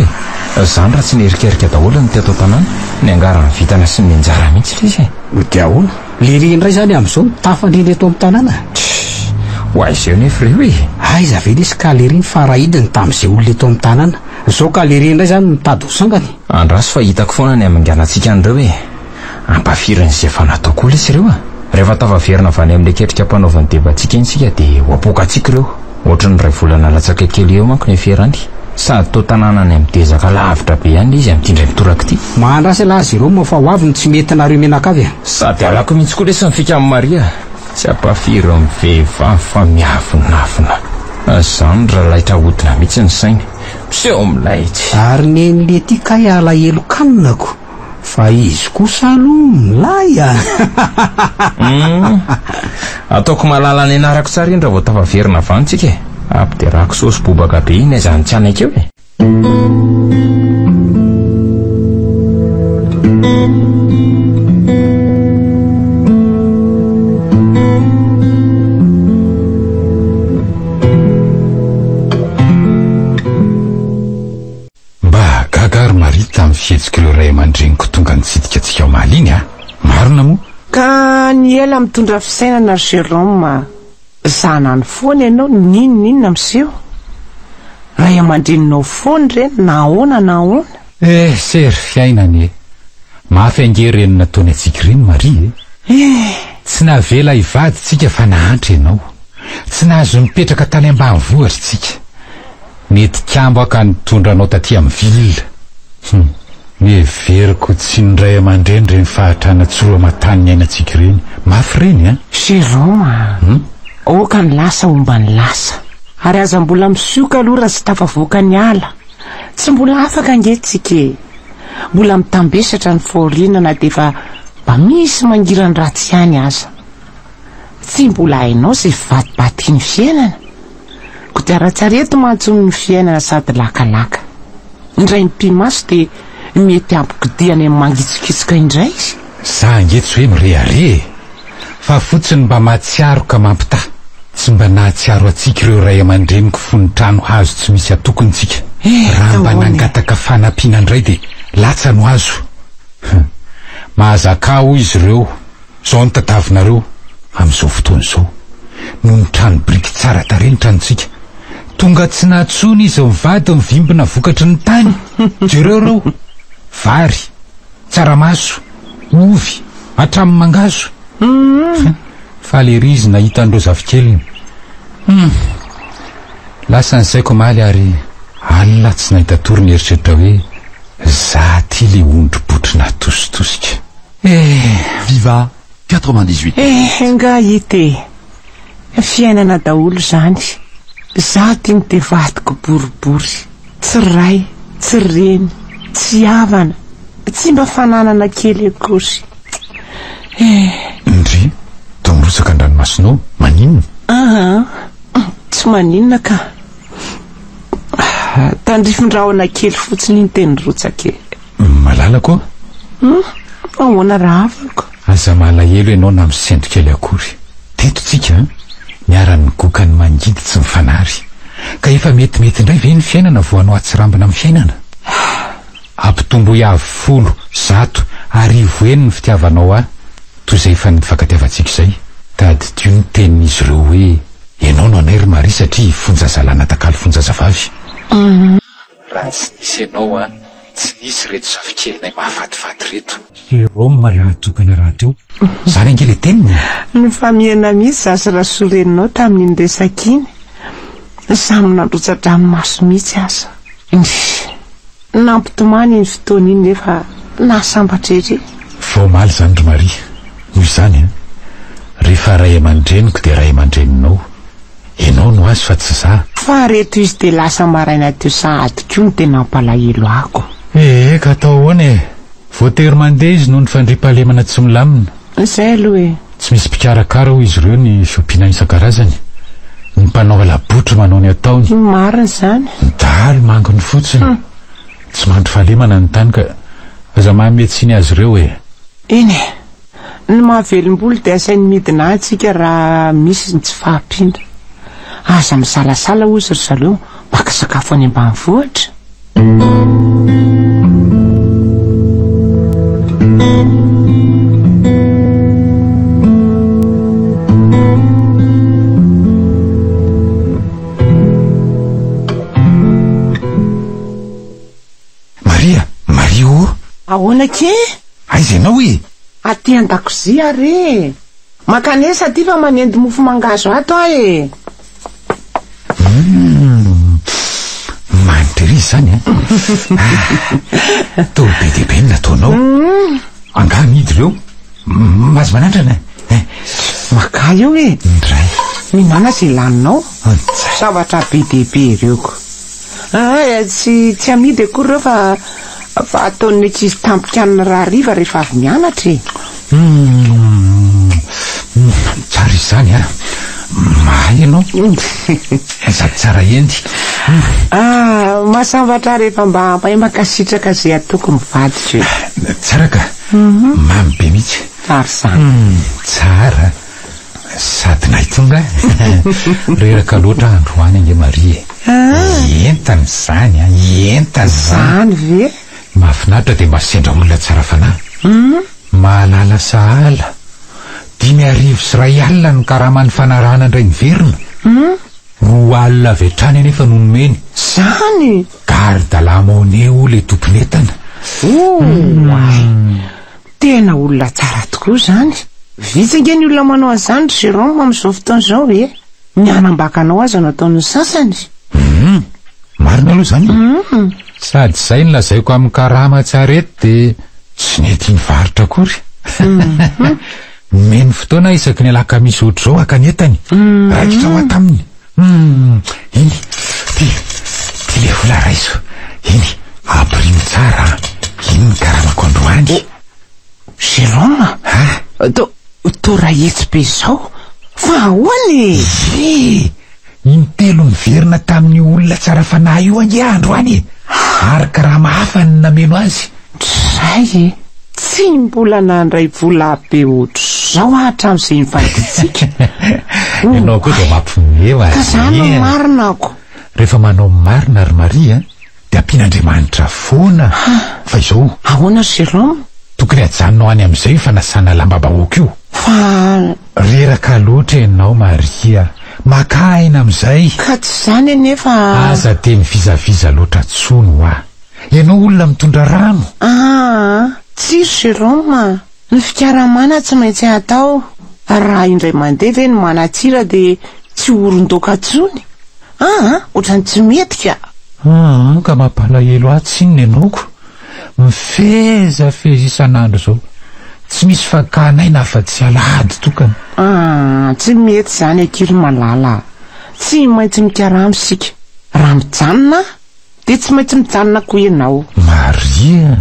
zany raha tsy nerikerika daholo ny teto tanàna ny angarany vitana sy ny anjara mihitsy izy dia ahoana lery indray zany amin'izao mitafandriny eto amin'ny tanàna ho aizy nefa reo aiza ve lesy kalery farahidiny tamin'izay olona eto amin'ny tanàna zao kalery indray zany mitady ho sangany andraso fa hitako foana ny amanganantsika an'ireo ampafirin'izay fa nataoko ola izy ireo rehefa tavaverina avy any amin'ny ketrika mpanaovany debatsika intsika dia hoapokatsika ireo ohatrany ray volana latsaka kely eo manko ny fierany sady to tanàna any amin'ny dezaka lavitra be ihany izy amin'ity ndray mitoraka ity mahandrasy lazy ireo moa fa ho avy ny tsy mety nareo menakavy sady alako mihitsy koa lesy mifika amin'ny Maria tsy ampafiry amin'ny vehivavy fa miavonavona zany raha laitra hodina mihitsy ny sainy miseho milaitsy ary nen'le ty kay alahelo kaninako fa izy kosa aloha milay ataoko malala ny anarako tsara indra vao tavaverina vantsika ampiderako sosy bobaka be iny zany tsy anaikeo mba gagar marita amin'ny fihetsika ireo ray aman-dreniko tonga nitsidika antsika omaly iny marina moa ka ny ela mitondra fisainana Jérôme zanany foana ianao ninonina miseho ray aman-dreninao foana reny nahoana sery fiainany mafy angereny nataony atsika reny Marie tsy navela hivady tsika fa nahantra ianao tsy nahazo mipetraka tany ambanivohitra tsika mety kambo aka nitondra anao taty amin'ny ville miheveriko tsy ny ray aman-dreny reny fahatrana tsoro amatany ny ainatsika reny mafy reny Jérôme oka ny lasa omba ny lasa ary aza mbola misioka aloha raha tsy tafavoaka ny ala tsy mbola afaka angetsika mbola mitambesatra ny fahoriana dia fa mba misy mangirany ratsy ihany aza tsy mbola hainao izay vadibatika ny fiainana kodiaran-tsareto mahatsony ny fiainana sady lakalaka indray mipimaso dia mety ampikidiany amin'ny mangitsikitsika indray izy za angetsy hoe mirehare fa fotsiny mba mahatsiaro ka mampita tsy mba nahatsiaro atsika ireo ray aman-dreniko fony trano hazo tsy misy atokonytsika raha mba nangataka fanampiana indray dia latsa no azo mahazaka ho izy ireo zao notatavinareo amin'izao fotoana izao no ny trano briky tsara tare ny tranontsika tonga tsy nahatsony izy ao mivady mivimbina vokatry ny tany jereo reo vary tsaramaso ovy hatramin'ny mangazo fa lery izy nahita andreo zavikeliny lasa nysaiko maly ary alina tsy nahita tory ny eritreritra hoe za ty le ondro-botry natositosika Viva 98. Nga ite fiainana daholo zany za ty mitevadiko boribory tsy ray tsy reny tsy havana tsy mba fananana kely akory indry tomirosaka an-dranomasinao maninona tsy maninona ka tandrifondrahona kely fotsiny ny teny rotsaka malala koa ahoana raha afako aza malahelo ianao na misendro kely akory teto tsika miara-ny goka ny mangidy tsy mifanary ka efa metimety indray ve ny fiainana voanao atsirambina amin'ny fiainana ampitombo iavy 10 arivo eny ny fitiavanao toy izay efa nifankatiavantsika izay tady dio ny tenin'izy ireo hoe ianao no anairy Marie satria fonjazalana takalo fonjazavavy raha tsy nisy ianao tsy nisy reto zavikelina mahafatifaty reto Jérôme raha tokana raha teo zany angely teniny ny famihana misy zasy raha soreninao tamin'iny resaka iny samy nandrotsadranomaso mihitsy aza nampitomany iny fotoana iny nefa nasambatra ery voamaly zany ry Marie noho izany rehefa ray aman-dreniko dia ray aman-dreninao ianao no azy fa tsy za fa reto izy dia lasa maraina teo sahady koa ny tena ampalahelo ako ka atao ahoana voatery mandeha izy noho ny fandriam-pahalemana tsy milamina izay aloha tsy misy mpikarakara ho izy ireo ny fiompiana isan-karazany ny mpanao alabotry manao ny ataony marina zany daly mangony fotsiny tsy mandry fahalemana ny tany ka aza mahametsiny azy ireo iny ny mahavelom-bolo dia asainy midina antsika raha misy ny tsy fahampindra. Aza misalasala ozy ry zareo maka sakafo any ambanivohitra. Mario, ahoana ke? Aiza ianao e? Aty an-dakozia re. Makanesa aty fa manendy mofo mangazo ato aho e. Manitra ry zany a. Tô be dia be nataonao. Angaha midy ireo. Mazo manandrana. Maka eo e. Ndray. Minana izay laninao. Zavatra be dia be ireoko. Tsy amidy akory ireo fa ataon'ny ankizy tampikanina raha riva rehefa avy mianatra e. Tsara izany a. Mahay ianao. Sady tsara endy. Mahasambatra rehefa mba mahay makasitraka izay ataoko mivadika e. Tsara ka. Mamy be mihitsy. Tsara izany. Tsara. Sady nahy tonga. Reraka loatra androany ange Maria. Entana izany a. Entana izany ve? Mahafinaritra dia mba sendra olona tsara fanahy. Mahalala sahala 5,000 ny karamany fanarahana indray niverina. 2 alina avy hatrany anefa nonomeny. Zany Gardala Moneo le tomponentana. Tena olona tsara tokoa zany. Vitsy nge ny olona manao an'izany Jérôme amin'izao fotoan'izao e. Mianambaka-nao aza nataon'ny sasany. Marina aloha zany. Sady izay ny lazaiko amin'ny karama tsara eto dia tsy nety nivarotra akory. Meny fotoana isaky ny alakamisy ohatr'izao akanetany. Raikitra ho ataminy. Iny ty le vola raiso. Iny abriny tsara. Iny ny karamako androany. Jérôme tora hetsy be izao fa ahoany e? Iny 3 niverina tamin'ny olona tsara fanahy io ange androany. Ary karama hafa ny nameno azy. Zay e. Tsy mbola nandray vola be ohatr'izao hatramin'izay nifanditsika. Ianao koa dia mampifomeva. Ka zany marinako. Rehefa manao marina ary Maria dia ampian'Andriamanitra foana. Fa izao ahoana Jérôme? Tokony hajanonao any amin'izay fanasana lamba-bahoaka io. Fa reraka loatra ianao Maria. Maka aina amin'izay. Ka tsy zany anefa. Aza dia mivizaviza loatra tsony ho aho. Ianao olona mitondra rano. Tsy Jérôme. Ny fikaramana tsy maintsy atao. Raha indray mandeha ve ny manatsira dia tsy oron-doka tsony. Ohatrany tsy mety ka. Ka mampalahelo ahy tsiny ianaoko. Mifezafeza isan'andro zao. Tsy misy fakanaina afa-tsy alahady tokana. Tsy mety zany ankiry malala. Tsy maintsy mikarama sika. Raha mijanona dia tsy maintsy mijanona koa ianao. Maria,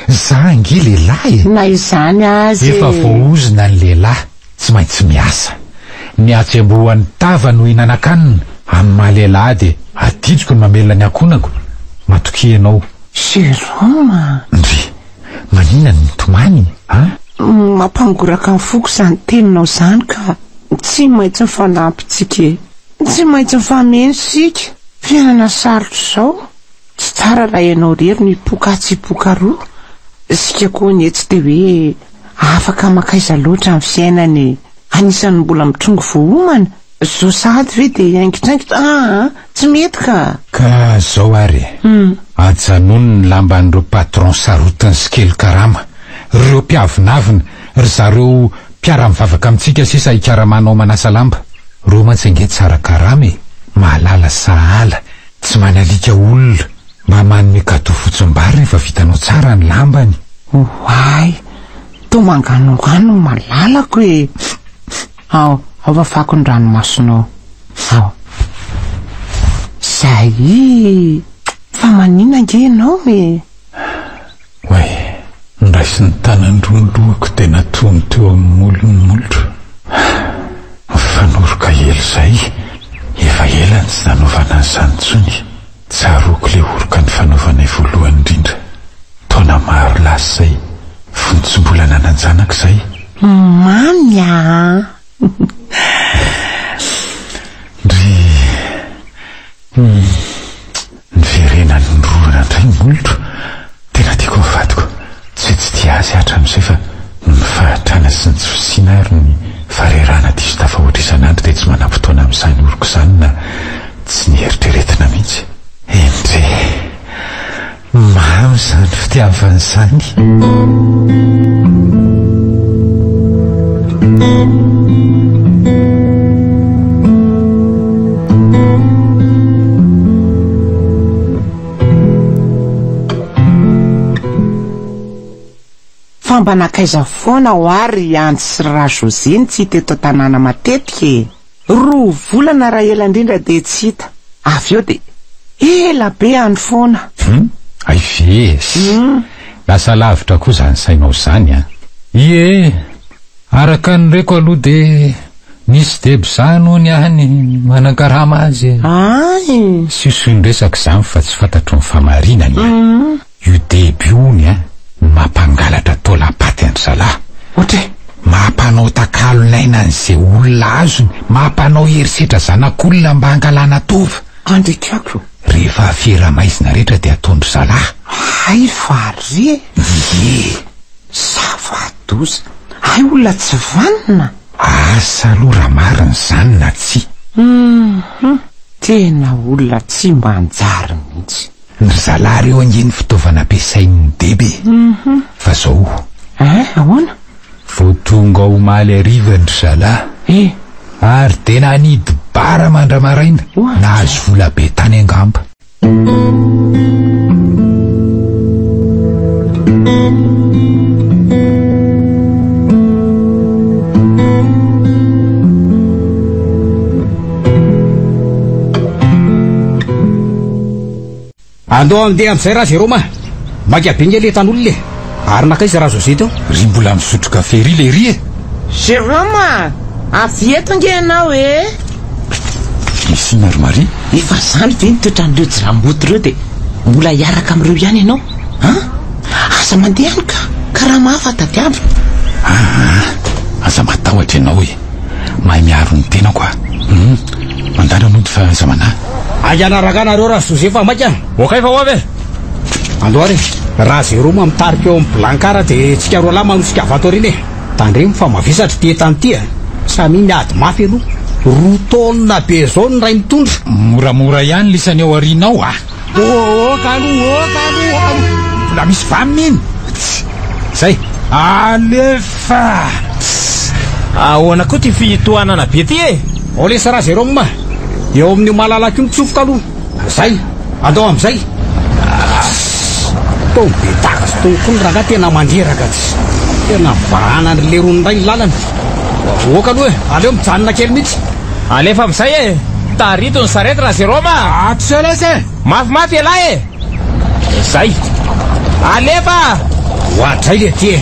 za nge lehilahy. Na izany azy. Efa voaozina ny lehilahy tsy maintsy miasa. Ny atsembohan'ny tava no hinanakanina. Amin'ny mahalehilahy dia adijiko ny mamelona ny akonako. Matoky ianao. Jérôme. Ndry, maninona ny tomany? Mampangoraka ny foko izany teninao izany ka tsy maintsy mifanampitsika. Tsy maintsy mifameno sika. Fiainana sarotra izao. Tsy tsara raha ianao rery ny poka tsy poka roa. Sika koa ny tsy dia hoe afaka makaiza loatra amin'ny fiainany. Anisan'ny mbola mitrongo voahomana. Zao sady ve dia haingitraingitra. Tsy mety ka. Ka zao ary. Ajanony ny lamban'ireo patron sarotiny sy kely karama. Ireo mpiavinavina, ry zareo mpiara-mivavaka amintsika sisa ikaramanao manasa lamba. Reo mantsy ange tsara karama e. Mahalala sahala. Tsy manalika olona. Mba manome kato fotsim-bary rehefa vitanao tsara ny lambany. Oay, to manganongano malalako e. Ao vafako ny ranomasonao. Ao. Zay. Fa manina nge ianao e. Ndraisy ny tanandrondroako tena tony teo amin'ny molon'olotro. Fanoroka ely zay. Efa ela ny tsy nanaovana an'izany tsony. Tsaroako le oroka ny fanaovanay voalohany indrindra. Taona maro lasa izay. Fontsy mbola nananjanaka izay. Mamy a. Nyverena nyrorana ndray molotro tena tiako mivadiko tsy tia azy hatram'izay fa nifahatrana sy ny tsosiana ary ny farerana diso tafahoatra isan'andro dia tsy manam-potoana amin'izany oroko izany na tsy nieritreretina mihitsy endre mamy izany fitiavan'izany. Famba nakaiza foana ho ary Andy sy Ra José tsy hita eto tanàna matetika. 2 volana raha ela indrindra dia tsy hita. Avy eo dia ela be andro foana. Ay vesy. Lasa lavitra koa zany sainao zany a. Ie, araka ny reko aloha dia nisy debizano ny ahany manan-karama azy. Ay. Sisoiny resaka izany fa tsy fantatro ny famarinany a. Io debi ony a mampangalatra taolapaty andry zalahy. Ohatry mampanao takalon'aina an'izay olona azony, mampanao herisetra zanak'olona mba hangalana tova. andrikako. Rehefa fiera-maizina rehetra dia ataondry zalahy. Ay fare. Ie. Zava-doza. Ay olona tsy vanina. Asa aloha raha marina zany na tsy. Tena olona tsy mba anjary mihitsy. Ny zalahy reo angeny fitaovana ampiasain'ny debe. Fa zao. Ahoana? Vao tonga omaly ariva ny zalahy. Ary tena anidy bara mandramaraina. Nahazo vola be tany angamba. Andao amin'deha amin'izay raha Jérôme makabinga le tan'olona le ary nakaiza Ra José teo ry mbola misotro kafe ry le ry e. Jérôme, avy eto nge ianao e. Misy nary Marie? Efa zany ve nitoetran'ireo jiramboto reo dia mbola hiaraka amin'ireo ihany ianao? Asa mandeha any ka raha mahafantatra aby. Aza matahotra ianao e. Mahay miaro ny tenako a. Mandana nody fa zamana. Anaraka anareo Ra José fa maika. Okay fa ho avy. Andao ary raha Jérôme mitarika eo amin'ny blankara dia tsika roa lahy manosika vato reny e. Tandremo fa mavesatra ty tany ty a. Samy miady mafy aloha. 2 taonina be zao ny ray mitondra. Moramora ihany lisany ao arinao a. Mbola misy vaminy. Zay. Alefa. Ahoana koa ty fitohanana be ty e. Olesa Ra Jérôme eo amin'ny malalaka io mitsofoka aloha. Zay andao amin'izay. Tao be takas toko ny raha tena mandreraka tsy. Tena vahana ny lerony ray ny lalana. Oka aloha aleo mijanona kely mihitsy. Alefa amin'izay e. Tarito ny sarety Ra Jérôme. Atselese. Mafimafy elahy e. Zay. Alefa. Ohatray le ty e.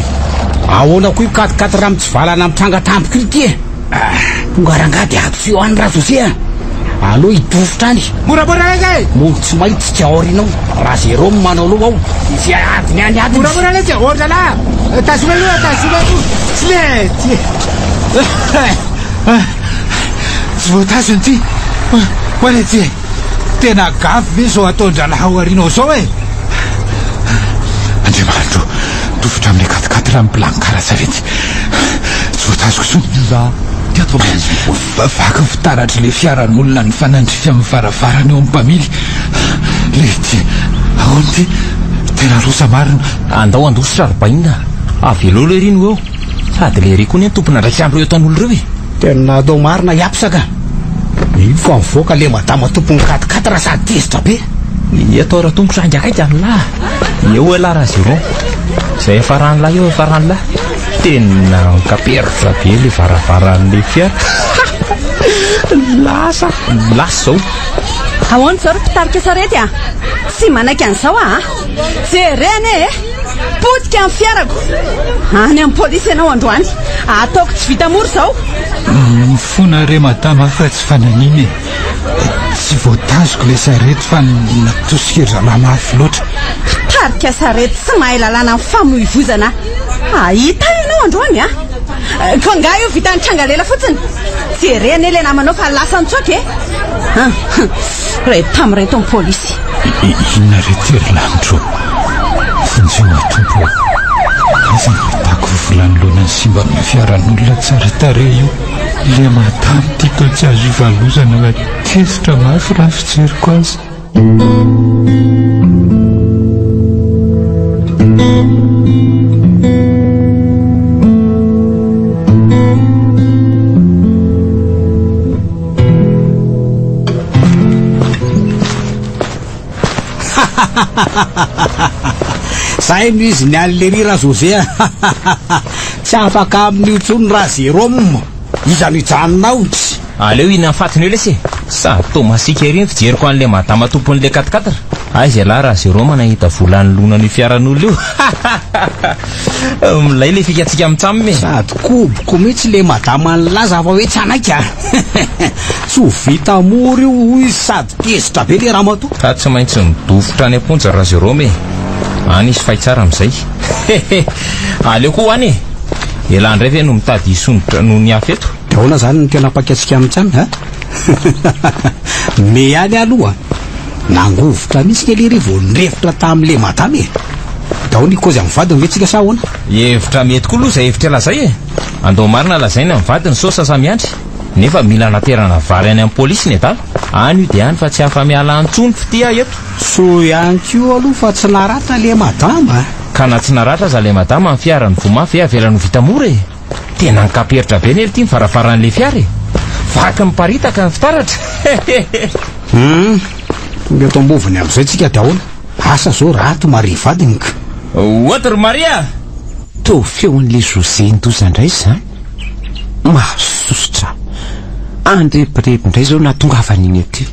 Ahoana koa io katikaty raha mitsivalana mitrangatambika io ty e. Tonga rangady ato fio any Ra José a. Aloha hidofotra any. Moramora lay. Molo tsy mahitsy tsy aorinao. Ra Jérôme manao aloha ao. Izy adiny any adiny. Moramora lay. Ohatra la. Tasoma aloha. Tsy Tsy voatazony ty. Hoane ty. Tena gafy ve zao ataondralahy ao arinao zao e. Andriamanitro, dofotra amin'ny katikaty raha miplankara sarety. Tsy voatazoko sony. Va 98. Vaka fitaratra le fiaran'olona ny fanandrify amin'ny faravarana eo amin'ny mpamily. Le ty ahoana ty. Tena rosa marina. Andao andositra arbaina. Avelo le rino eo. Sady le ry koa ny tompona ndraiky andro eo tan'olo reo e. Tena adao marina hiapisaka. Fa mivoaka le madama tompony katikaty raha sady tezitra be. Atao raha tompo sainga akaika any lahy. Eo elahy Ra Jérôme. Zay farany lahy eo farany lahy. Tena kaperitra be le varavaran'le fiara. Lasa zao. Ahoana zao mpitarika sarety a? Tsy manaiky an'izao a? Jereny e. Potika amin'ny fiarako. Any amin'ny polisy ianao androany. Ataoko tsy vita moro zao. Mifona re madama fa tsy fananiny e. Tsy voatazoko le sarety fa natosika zalahy mafy loatra. Tarika sarety tsy mahay lalàna amin'ny famoivozana. Ahita ianao androany a? Konga io vita tranga lela fotsiny. Jerena ile namanao fa lasa antsotra retamre ton police. Inona retery lanitro fonjena tompo izy mitako volan'olona ny simba amin'ny fiaran'olona tsara tarehy io le matamy tiako tsy azo ivalozana raha tezitra mafy raha fijeriko azy. Zay no izy ny an'le rira José tsy afaka amin'io tsony raha Jérôme iza no hijanonao tsy aleo ina fatiny eo lesy sa Tomasika ery fijeriko an'le madama tompon'le 4x4 aizy ala raha Jérôme nahita volany lona ny fiaran'olona io milay le fikatsika mitsamy sady koboko mihitsy le madama nylaza fa hoe tsanaika tsy ho vita mory io izy sady tezitra be le ramatoa ka tsy maintsy midofotra any amponja raha Jérôme any izy fay tsara amin'izay aleo koa hoany elandray ve no mitady isondotra no ny afy eto dia ahoana zany no tena apakatsika amin'itsany me any aloha nangovotra mihitsy kely ry vao nirefitra tamin'le madama dia ahoana ikozy amin'ny vadiny ve tsika sa ahoana hevitra mety koa aloha zay hevitra lazay andao marina lazaina amin'ny vadiny sosa samiandry nefa mila naterana vary any amin'ny polisy ny atalo any io dia any fa tsy hafa miala antsony fitia eto so ihany kio aloha fa tsy naratra le madama ka na tsy naratra za le madama amin'ny fiarany vomafy avela no vita mora tena nikaperitra be nery ty mivarafaran'le fiara vaky miparitaka ny fitaratra tonga eto amboviny amin'izay tsika dia ahoana asa zao rato Maria vadiny ka Outre Maria to feon'le José ndoza indray zany mahasosotra andrepirepy indray zao natongavan'iny aty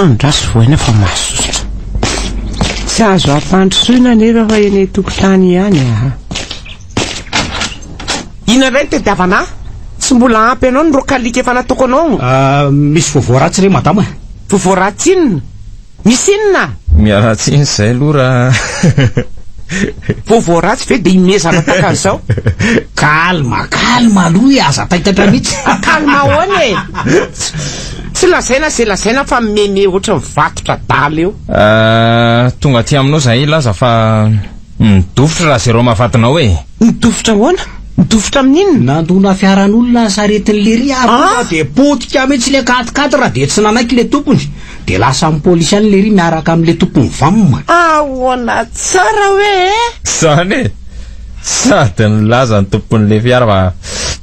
andraso voaina fa mahasosotra tsy azo ampandrosoina nefa fa eny tokotany ihany ina indray tediavana tsy mbola ampy anao ny rokalika efa nataoko anao misy vovoaratsy re madama vovoaratsy inona misy inona miaratsy iny zay aloha raha vovoaratsy ve dia imezana taka an'izao kalma aloha aza taitatra mihitsy kalma ahoany tsy lazaina zay lazaina fa meme ohatra mivatotra dala eo tonga aty aminao zay laza fa midofotra raha Jérôme avatinao midofotra ahoana midofotra amin'inona nandona fiaran'olona saretin'le ry dia potika mihitsy le 4x4 dia tsy nanaiky le tompony dia lasa amin'ny polisy any le ry miaraka amin'le tompony vamma ahoana tsara hoe zany sady nilaza ny tompon'le fiara fa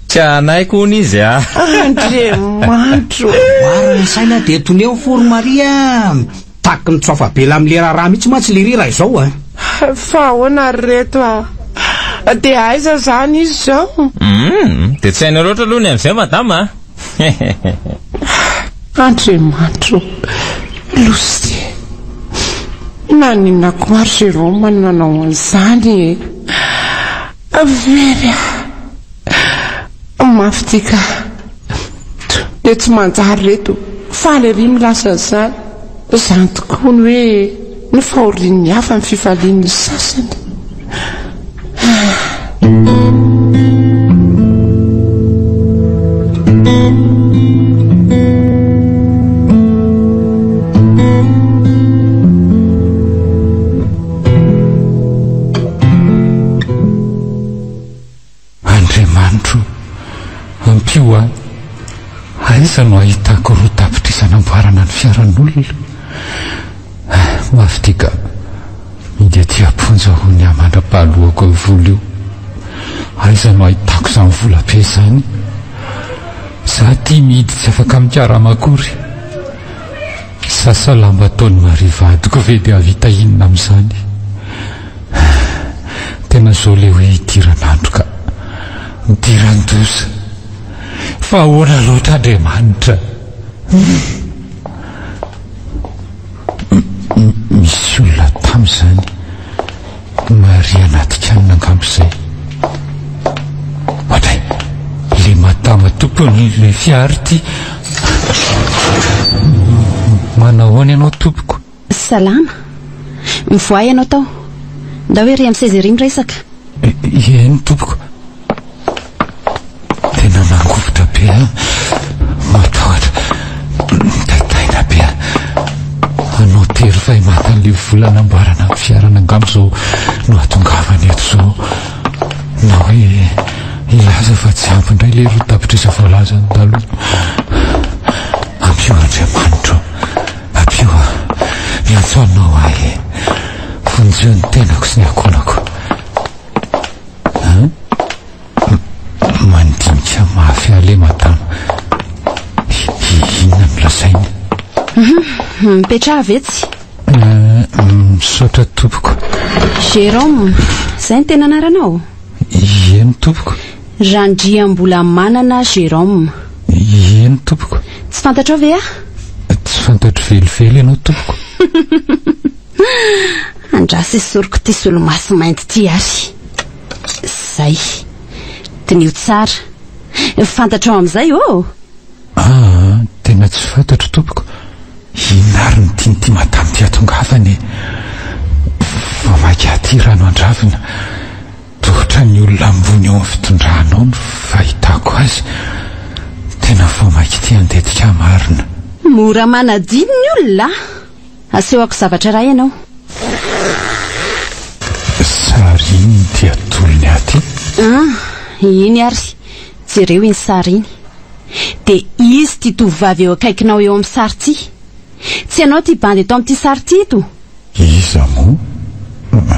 tsy anaiko hony izy Andriamanitro oarina saina dia toneo Foro Maria taky ny tsoafabela amin'le raharaha mihitsy mantsy le ry raha izao fa ahoana reto dia aiza zany izy zao dia tsy haina loatra aloha ny amin'izay madama Andriamanitro losy naninako maro Jérôme nanao an'izany very mafy tika dia tsy manjary reto fa le ry milasa zany tokoa ny hoe ny fahorian'ny hafa amin'ny fifalian'ny sasany Andriamanitro ampio aiza no ahitako roa tapitrisana-mboarana ny fiaran'olona mafy tika india ty aponja ho ny amandra-pahalohako vola io aiza no ahitako izany vola be zany za ty mihidy tsy afaka mikara-makory sasalamba taony marivadiko ve dia avita inona amin'izany tena zao le hoe hidiran'andro ka midiran-doza fa ahoana loatra Andriamanitra misy olona tam'izany Maria anaty-kanina angambozay ohatray le madama tompony le fiara ty manao ianao tompoko salama mivoay ianao tao nda hoe ry amin'ny 16 resaka eny tompoko Very fa matan'le volana amboarana fiarana angamo zao no atongavany eto zao na hoe ilaza fa tsy ampy indray le roa tapitrisa voalaza ny taloha. Ampio Andriamanitra, ampio miantsoanao ahy vonjeo ny tenako sy ny akonako. Mandinika mafy ale madama, inona milazainy? Mipetraha vetsy. Misaotra tompoko. Jérôme, zay ny tena anaranao? Eny tompoko. Randriambola manana Jérôme. Eny tompoko. Tsy fantatrao ve Tsy fantatro velively ianao tompoko. Andrasy soroko ty solomaso mainty ty ary. Zay tinio tsara. Fantatrao am'izay Tena tsy fantatro tompoko. Inary ny tianyty madamy ty atongavany. Vavaky aty rano andravina. Tohatra ny olona ambony eo amin'ny fitondranao no fahitako azy. Tena vamaky ty andetika marina. Mora manadiny ny olona. Asehoko zavatra ray ianao. Sary iny ty atolony aty. Iny ary. Jereo iny sary iny. De izy ty tovovavy eo akaikinao eo amin'ny sary ty. Tsy ianao ty bandy eto amin'ty sary ty eto. Iza mo?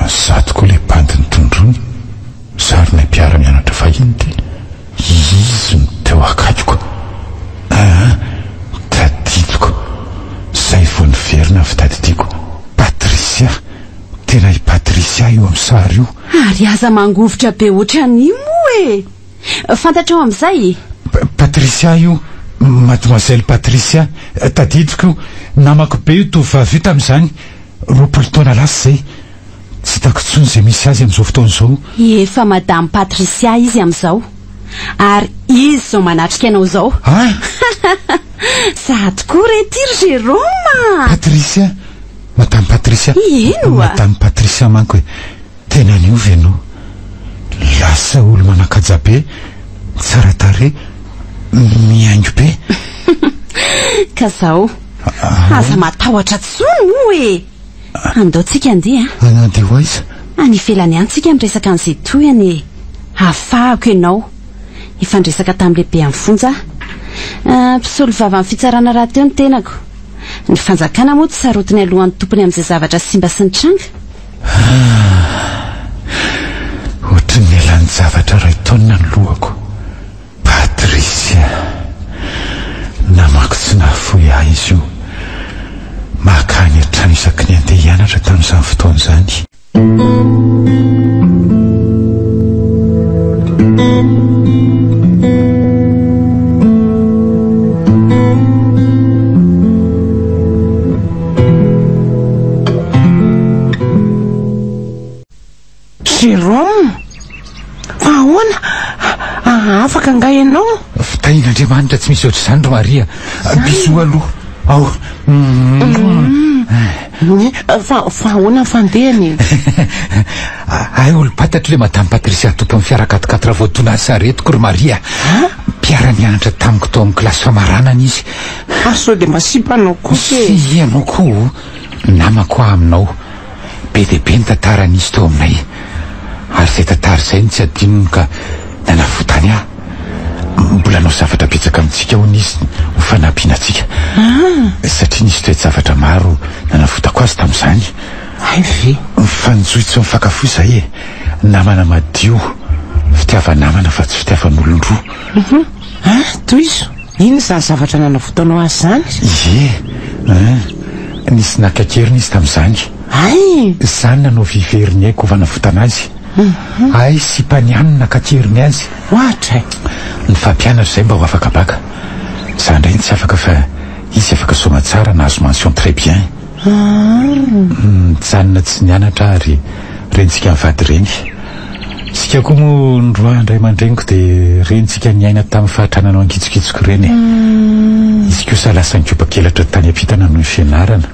Satoko le bandy ny tondrony. Sary ny mpiara mianatra fahiny ty. Izy no teo akaikiko. Tadidiko. Zay vo niverina avy tadidiko. Patricia. Tena i Patricia io amin'ny sary io. Ary aza mangovotra be ohatran'io moe. Fantatrao am'izay? Patricia io. Mademoiselle Patricia. Tadidiko. Namako be io tovavy io tamin'izany. 20 taona lasa zay. Tsy hitako intsony zay misy azy amin'izao fotoan'izao. Efa madame Patricia izy amin'izao. Ary izy zao manatrika anao zao. Sady koa retiry Jérôme. Patricia. Madame Patricia. Ino Madame Patricia manko. Tena niovy ianao. Lasa olo manakaja be. Tsara tare. Miaingo be. Ka zao. Aza matahotra tsony moe. Andao tsika andeha. Andeha ho aiza? Any ivelany any tsika miresaka an'izay toyany. Afahako ianao. Ifandresaka tamin'lehibe amin'ny fonja. Mpisolo vava amin'ny fitsarana raha teo ny tenako. Ny fanjakana moa tsy sarotiny alohan'ny tompony amin'izay zavatra simba sy ny tranga. Ohatry ny elan'ny zavatra ray taonina ny lohako. Patricia. Namako tsy nahafoy ahy izy io. Makany hatrany isaky ny andeha hianatra tamin'izany fotoana izany. Jérôme, ahoana? Afaka nga ianao? Fitahin'Andriamanitra tsy misy ohatr'izany ro Maria. Biso aloha. Ao. Fa ahoana fandehany? Ay olo-patatra le madame Patricia tompo amin'ny fiara 4x4 voadona saretiko ro Maria. Mpiara-mianatra tamiko tao amin'ny kilasy famaranana izy. Sao de masipanao koa ke? Sy ianao koa. Namako aminao. Be dia be ny tantaran'izy tao aminay. Ary izay tantara izay ny tsy adinony ka nanafotany ahy. Mbola nao zavatra betsaka amintsika hono izy ho fanampiana antsika. Satria nisy toety zavatra maro nanafotako azy tamin'izany. Ay ve? Mifanjoitsy mifakafo izay namana madio. Fitiava-namana fa tsy fitiavan'olon-droa. Toy izo? Ino izany zavatra nanafotanao azy zany? Nisy nakakeriny izy tamin'izany. Ay! Izany nanao viveriny aiko vanafotana azy. Ay sy mpaniany nakakeriny azy. Ohatra. Ny fampianatra izay mba ho afaka baka. Za indray tsy afaka fa izy afaka soma tsara nahazo mention très bien. Mijanona tsy nianatra ary rentsika mivady reny. Sika koa moa ndroa indray mandreniko dia rentsika niaina tamin'ny fahatrananao ankitsokitsoko reny. Izy kosa lasa nikopa-kelatra tany ampitana noho ny fianarana.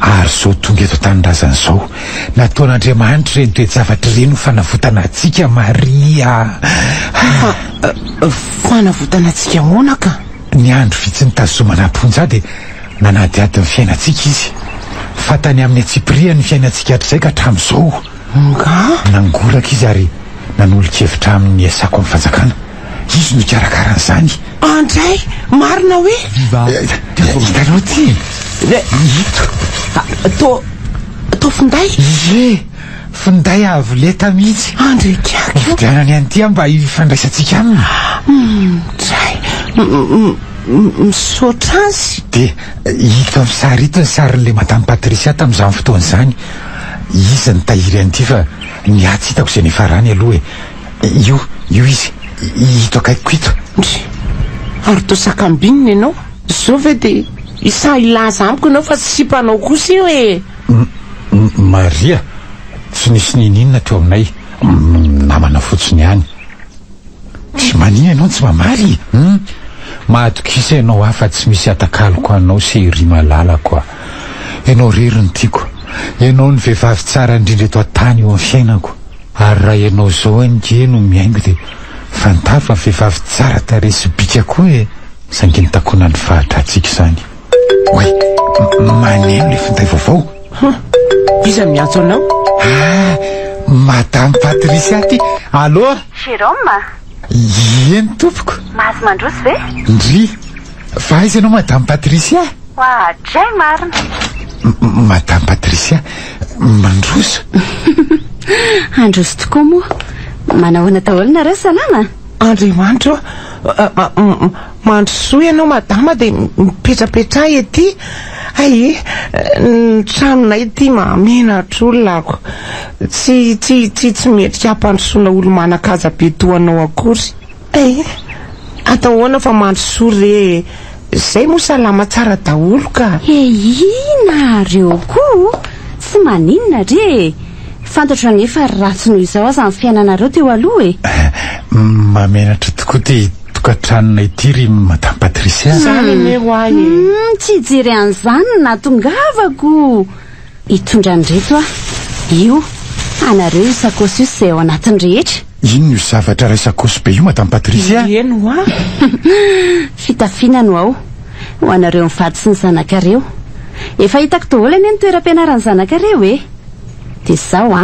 Ary zao tonga eto tanindrazana izao nataon'Andriamanitra reny toe-javatra reny ho fanavotana antsika Maria. Fanavotana antsika ahoana ka? Ny andro vitsy ny tazomana amponja dia nanadiady ny fiainantsika izy. fatany amin'ny Tsipria ny fiainantsika hatrizay ka hatramin'izao nangoraka izy ary nanolo-kevitra amin'ny asako amin'ny fanjakana izy no karakaran'izany andray marina hoe hitanao ty to finday finday avy leta mihitsy andray kiaky vidianany ihany ty mba hifandraisantsika aminy dray misaotra azy dia hita amin'ny sary ito ny sarin'le madame Patricia tamin'izany fotoana izany izy ny tahiry an'ity fa niatsy hitako izay nefarany aloha io izy hito akaikiko ito ary to sakambinina ianao zao ve dia isa ilaza amiko ianao fa tsy sipanao kosa io Maria tsy nisy ninina teo aminay namana fotsiny ihany tsy manina ianao tsy mamaly mahatokisa ianao afa tsy misy atakaloko anao sy ry malala koa ianao rery ny tiako ianao ny vehivavy tsara indrindra eto an-tany eo amin'ny fiainako ary raha ianao zao no miaingo dia fantaro fa vehivavy tsara taresy bika koa saingy nitakona ny fahatratsika izany oe maneno le finday vaovao iza miantso anao madame Patricia ty allo Jérôme eny tompoko mahazo mandroso ve ndry fa aiza ianao madame Patricia dray marina madame Patricia mandroso androso tokoa moa manahoana taholina reo salama andriamanitra mandrosoa ianao madama dia mipetrapetra ety ay ny tranonay ty mamenatra olonako tsy metrika hampandrosoana olo manakaza be toanao akory atahoana fa mandrosoa re zay moa salama tsara daholo ka ina reo koa tsy maninona re fantatra nefa ratsy noho izao aza amin'ny fiainanareo teo aloha mamenatra tokoa ty tokantranonay ity ry madame Patricia zany ne ho ay tsy hijery an'izany natongavako hitondra ny reto io anareo io sakosy io izay ao anatiny rehetra ino io zavatra ray sakosy be io madame Patricia eno ho fitafiana no ao ho anareo mivady sy ny zanakareo efa hitako daholo anie ny toeram-pianarany zanakareo dia zao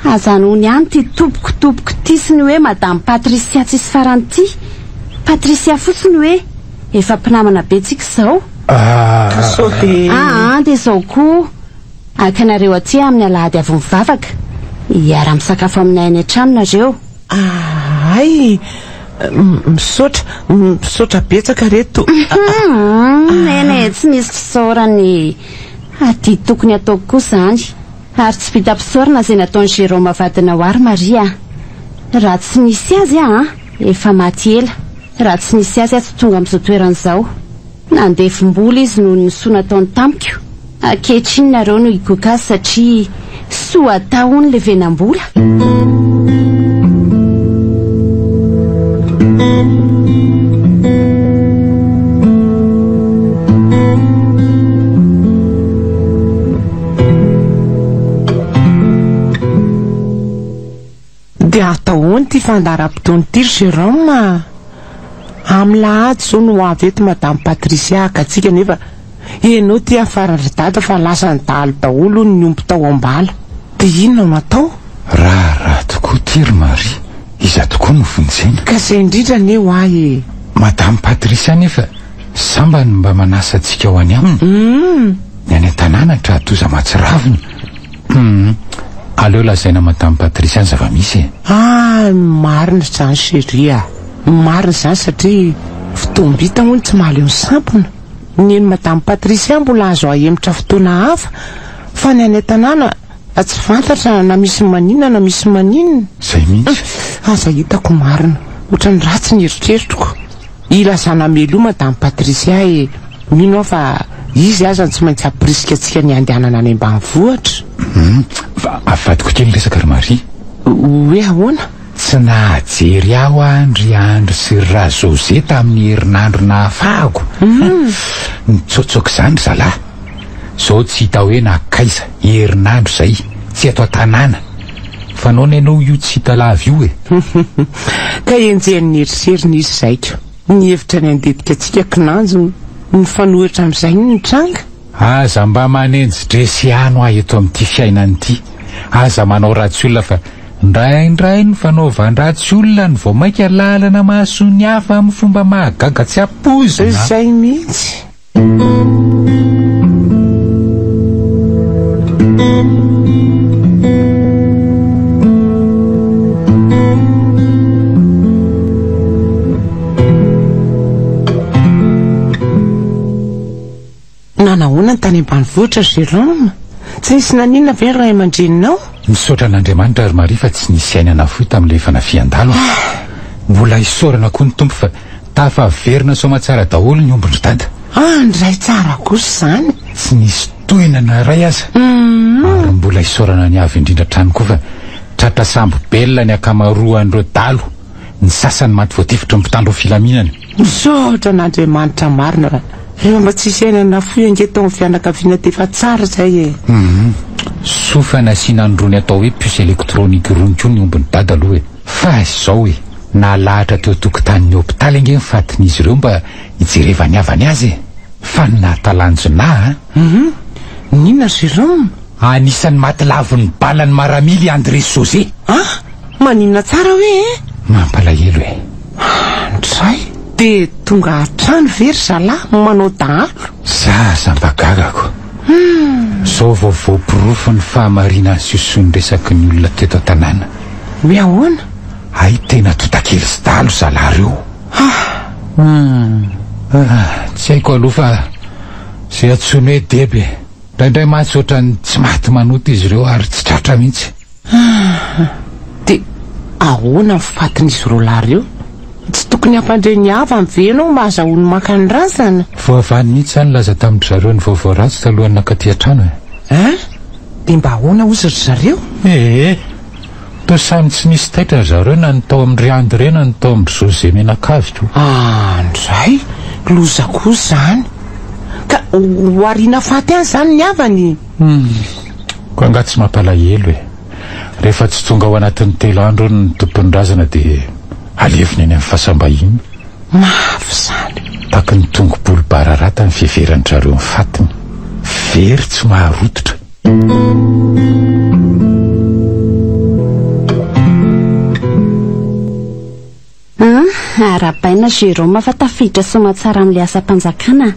azanony ihany ty tobokotoboko ty sy ny hoe madame Patricia tsisy farany ty Patricia fotsiny hoe efa mpinamana be tsika izao dia izao koa akanareo aty amin'ny alahady avy mivavaka hiara-misakafo aminay any an-trano nareo ay misaotra betsaka reto ene tsy misy fisaorany aty tokony ataoko koa izany ary tsy vita mpisaorana izay nataon'ny Jérôme vadina ho ary Maria raha tsy nisy azy efa maty ela raha tsy nisy azy tsy tonga amin'izao toeran'izao nandefim-bola izy noho ny soa nataony tamiko ankehitriny nareo no higoka azy satria soa atao ny levenam-bola dia atahoany ty fandaram-potoany ty Jérôme amin'ny lahady zao no avy eto madame Patricia akatsika nefa ianao ty afarany dada fa lasa ny dahalo daholo ny omby tao ambala dia inona natao raha tokoa tiry Marie iza tokoa no vonjena ka zay indrindra ne ho ay madame Patricia nefa sambany mba manasa antsika ho any aminy ny any an-tanàna trahatoza matsiraviny aleo lazaina madame Patricia ny zava-misy marina zany chérie marina zany satria fitombita moa tsy mahaleo ny sampona neny madame Patricia mbola azo ahemitra fotoana hafa fa ny any an-tanàna tsy fantatra na misy maninona na misy maninona zay mihitsy aza hitako marina ohatrany ratsy ny eritreritiko ilazana melo madame Patricia mino aho fa izy aza tsy maintsy apirisika antsika ny andehanana any ambanivohitra afadiko kely resaka ry Marie hoe ahoana tsy nahajery aho andry andro sy ra José tamin'ny herinandro nahafahako nitsotsoko izany ry zalahy zao tsy hita hoe nakaiza herinandro zay tsy ato an-tanàna fa nao nenao io tsy hita lavy io ka enjehan'ny eritseriny izy zaiko ny hevitra ny andetika antsika kinanjo ny fanohitra amin'izay ny tranga aza mba manenjy dresiano ahy eto amin'ity fiainany ity. Aza manao ratsy olona fa indraindray ny fanaovan-dratsy olona ny vao maika lalana mahasoa ny hafa amin'ny fomba mahagaga tsy apozina. Izay mihitsy. Nanahoana ny tany ambanivohitra Jérôme? Tsy nisy nanina ve ray aman-dreninao? Misaotra an'Andriamanitra ary Maria fa tsy nisy ainana foy tamin'ilay efa nafiandalo. Mbola isaorana koa ny tompo fa tafaverina somatsara daholo ny ombony dada. Ndray tsara kosa zany. Tsy nisy tohinana ray aza. Ary mbola isaorana ny avy indrindra trano koa fa tratra sambo belona ny akamaroan'ireo dalo. Ny sasany maty voatifitra ny mpitandro filaminana. Misaotra an'Andriamanitra marina raha. Rehefa mba tsy isainana foy angetao amin'ny fianakaviana tefa tsara zay e. Sofa nasiana androny atao hoe puce électronique roniko ny ombony dada aloha e. Fa izao e, nalahatra teo tokotanin'ny hôpitaly ange nifatin'izy ireo mba hijerevany avany azy e. Fa natalanjona Nina Jérôme? Anisan'ny maty lavon'ny balan'ny maramily André José. Maninona tsara hoe e? Mampalahelo e. Ndray de tonga hatrany very zalahy manao dahalo. Zaza mbagagako. Zao vao voapirofo ny fahamarina sy osony resaky ny olona teto an-tanàna. Miahoana? Ay tena totakely sy dalo zalahy reo. Tsy haiko aloha fa zay atsony hoe debe. Indraindray mahatsotra ny tsy maty manoto izy ireo ary tsy tratra mihitsy. De ahoana ny fifatin'izy roa lahy reo? Tsy tokony hampandreny hava amin'ny venao mba azahoany maka ny razana. Voavany mihitsy zany laza tamin'ny zareo ny vaovao ratsy talohany nakaty an-trano e. De mba ahoana ozatra zareo? To samy tsy nisy taitra zareo na ny tao amin'ny André na ny tao amin'ny José Menakavitro. Ndray loza kosa zany. Ka hoarina faty any zany ny havany. Ko anga tsy mampalahelo e. Rehefa tsy tonga ao anatin'ny 3 andro ny tompon'ny razana de aleviny any amin'ny fasambahiny. Mafy zany. Taky ny tongo-bolo bararata ny fiheverany zareo ny fatiny. Very tsy maharototra. Arabaina Jérôme fa tafiditra somatsara amin'ilay asa-panjakana.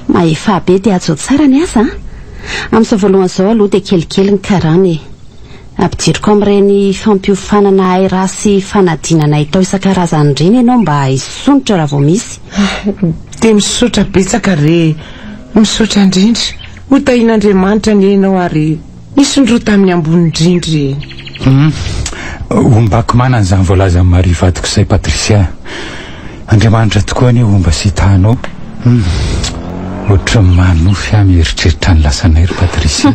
Maefa be dia ajo tsara ny asa. Amin'izao voalohan'izao aloha dia kelikely ny karany. Ampidiriko amin'ireny fampiofanana hay rasy fanadinana itao isan-karazany ireny ianao mba hisonitra raha vao misy. De misotra betsaka re. Misotra indrindra. Hotahin'Andriamanitra ny ianao ary nisondro tamin'ny ambony indrindra. Ombako mana an'izany voalazan'ny Maria vadiko izay Patricia. Andriamanitra tokoa ny omba sy hitanao. Ohatra manofy aho mieritreritra ny lasanay ry Patricia.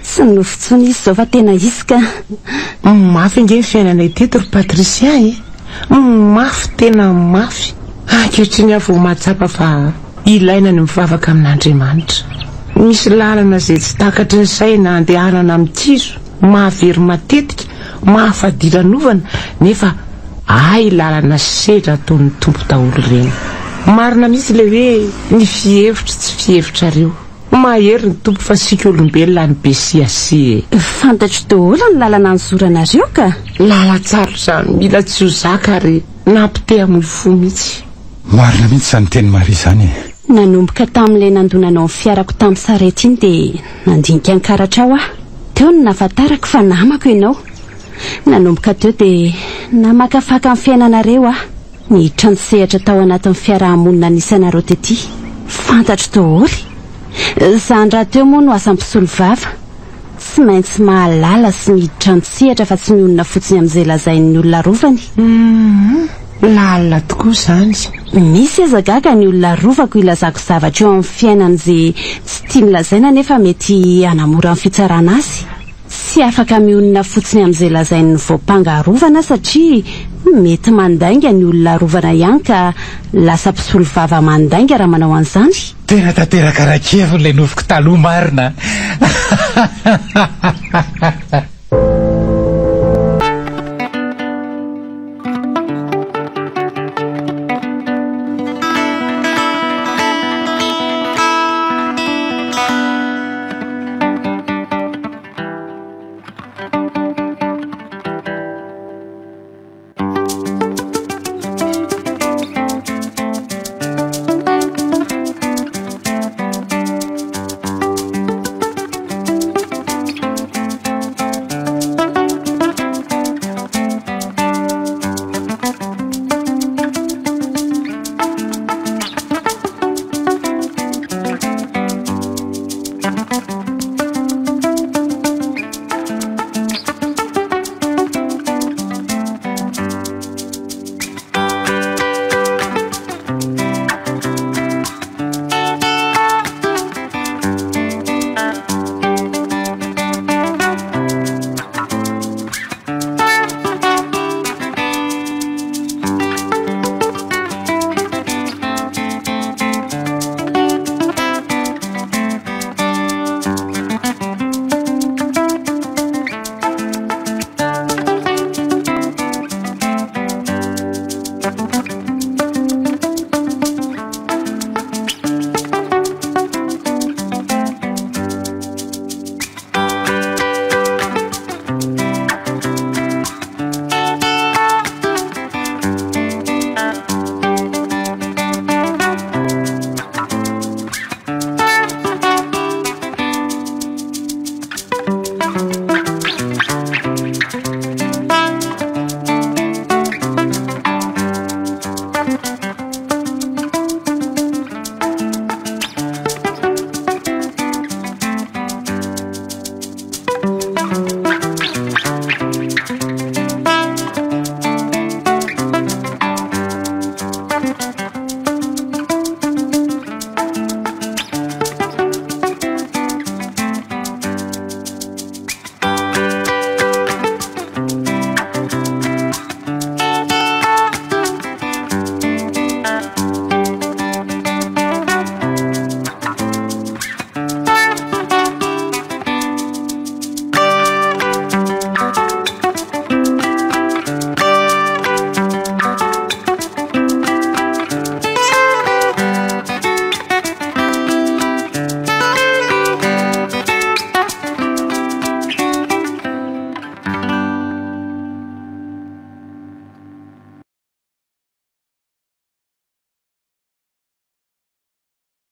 Tsy nofontsony izy zao fa tena izy ka. Mafy ange ny fiainanay teto ry Patricia e. Mafy tena mafy. Ankehitriny aho vao mahatsapa fa ilaina ny mivavaka amin'Andriamanitra. Misy lalana izay tsy takatry ny saina andehanana amin'ny tizo. Mahavery matetika, mahafadiran'ovana, nefa lalana sedra ataon'ny tompo daholo ireny. Marina misy le hoe ny fihevitra tsy fihevitrareo. Mahery ny tompo fa sika olombelona ny besiasia. Fantatro daholo ny lalana anzoranareo ka. Lala tsara zany, mila tsy ho zaka ary nampite amin'ny fo mihitsy. Marina mihitsy zany teny Maria zany. Nanomboka tamin'ilay nandonanao ny fiarako tamin'ny sarety iny dia nandinika ankaratra aho aho. Teo ny nafatarako fa namako ianao. Nanomboka teo dia namakafaka amin'ny fiainanareo aho. Niditra ny sehatra tao anatin'ny fiarahamonina nisanareo tety. Fantatro daholo. Zany raha teo moa no asam-pisolo vava. Tsy maintsy mahalala sy miditra ny sehatra fa tsy mionona fotsiny amin'izay lazain'ny olona rovany. Lalina tokoa zany. Misy aza gaga ny olona rovako ilazako zavatra eo amin'ny fiainany izay tsy tia milazaina nefa mety hanamora ny fitsarana azy. Tsy afaka mionona fotsiny amin'izay lazain'ny voapanga rovana satria mety mandainga ny olona rovana ihany ka lasa mpisolo vava mandainga raha manao an'izany. Tena tanteraka rakeviny ilay nofiko taloha Marina.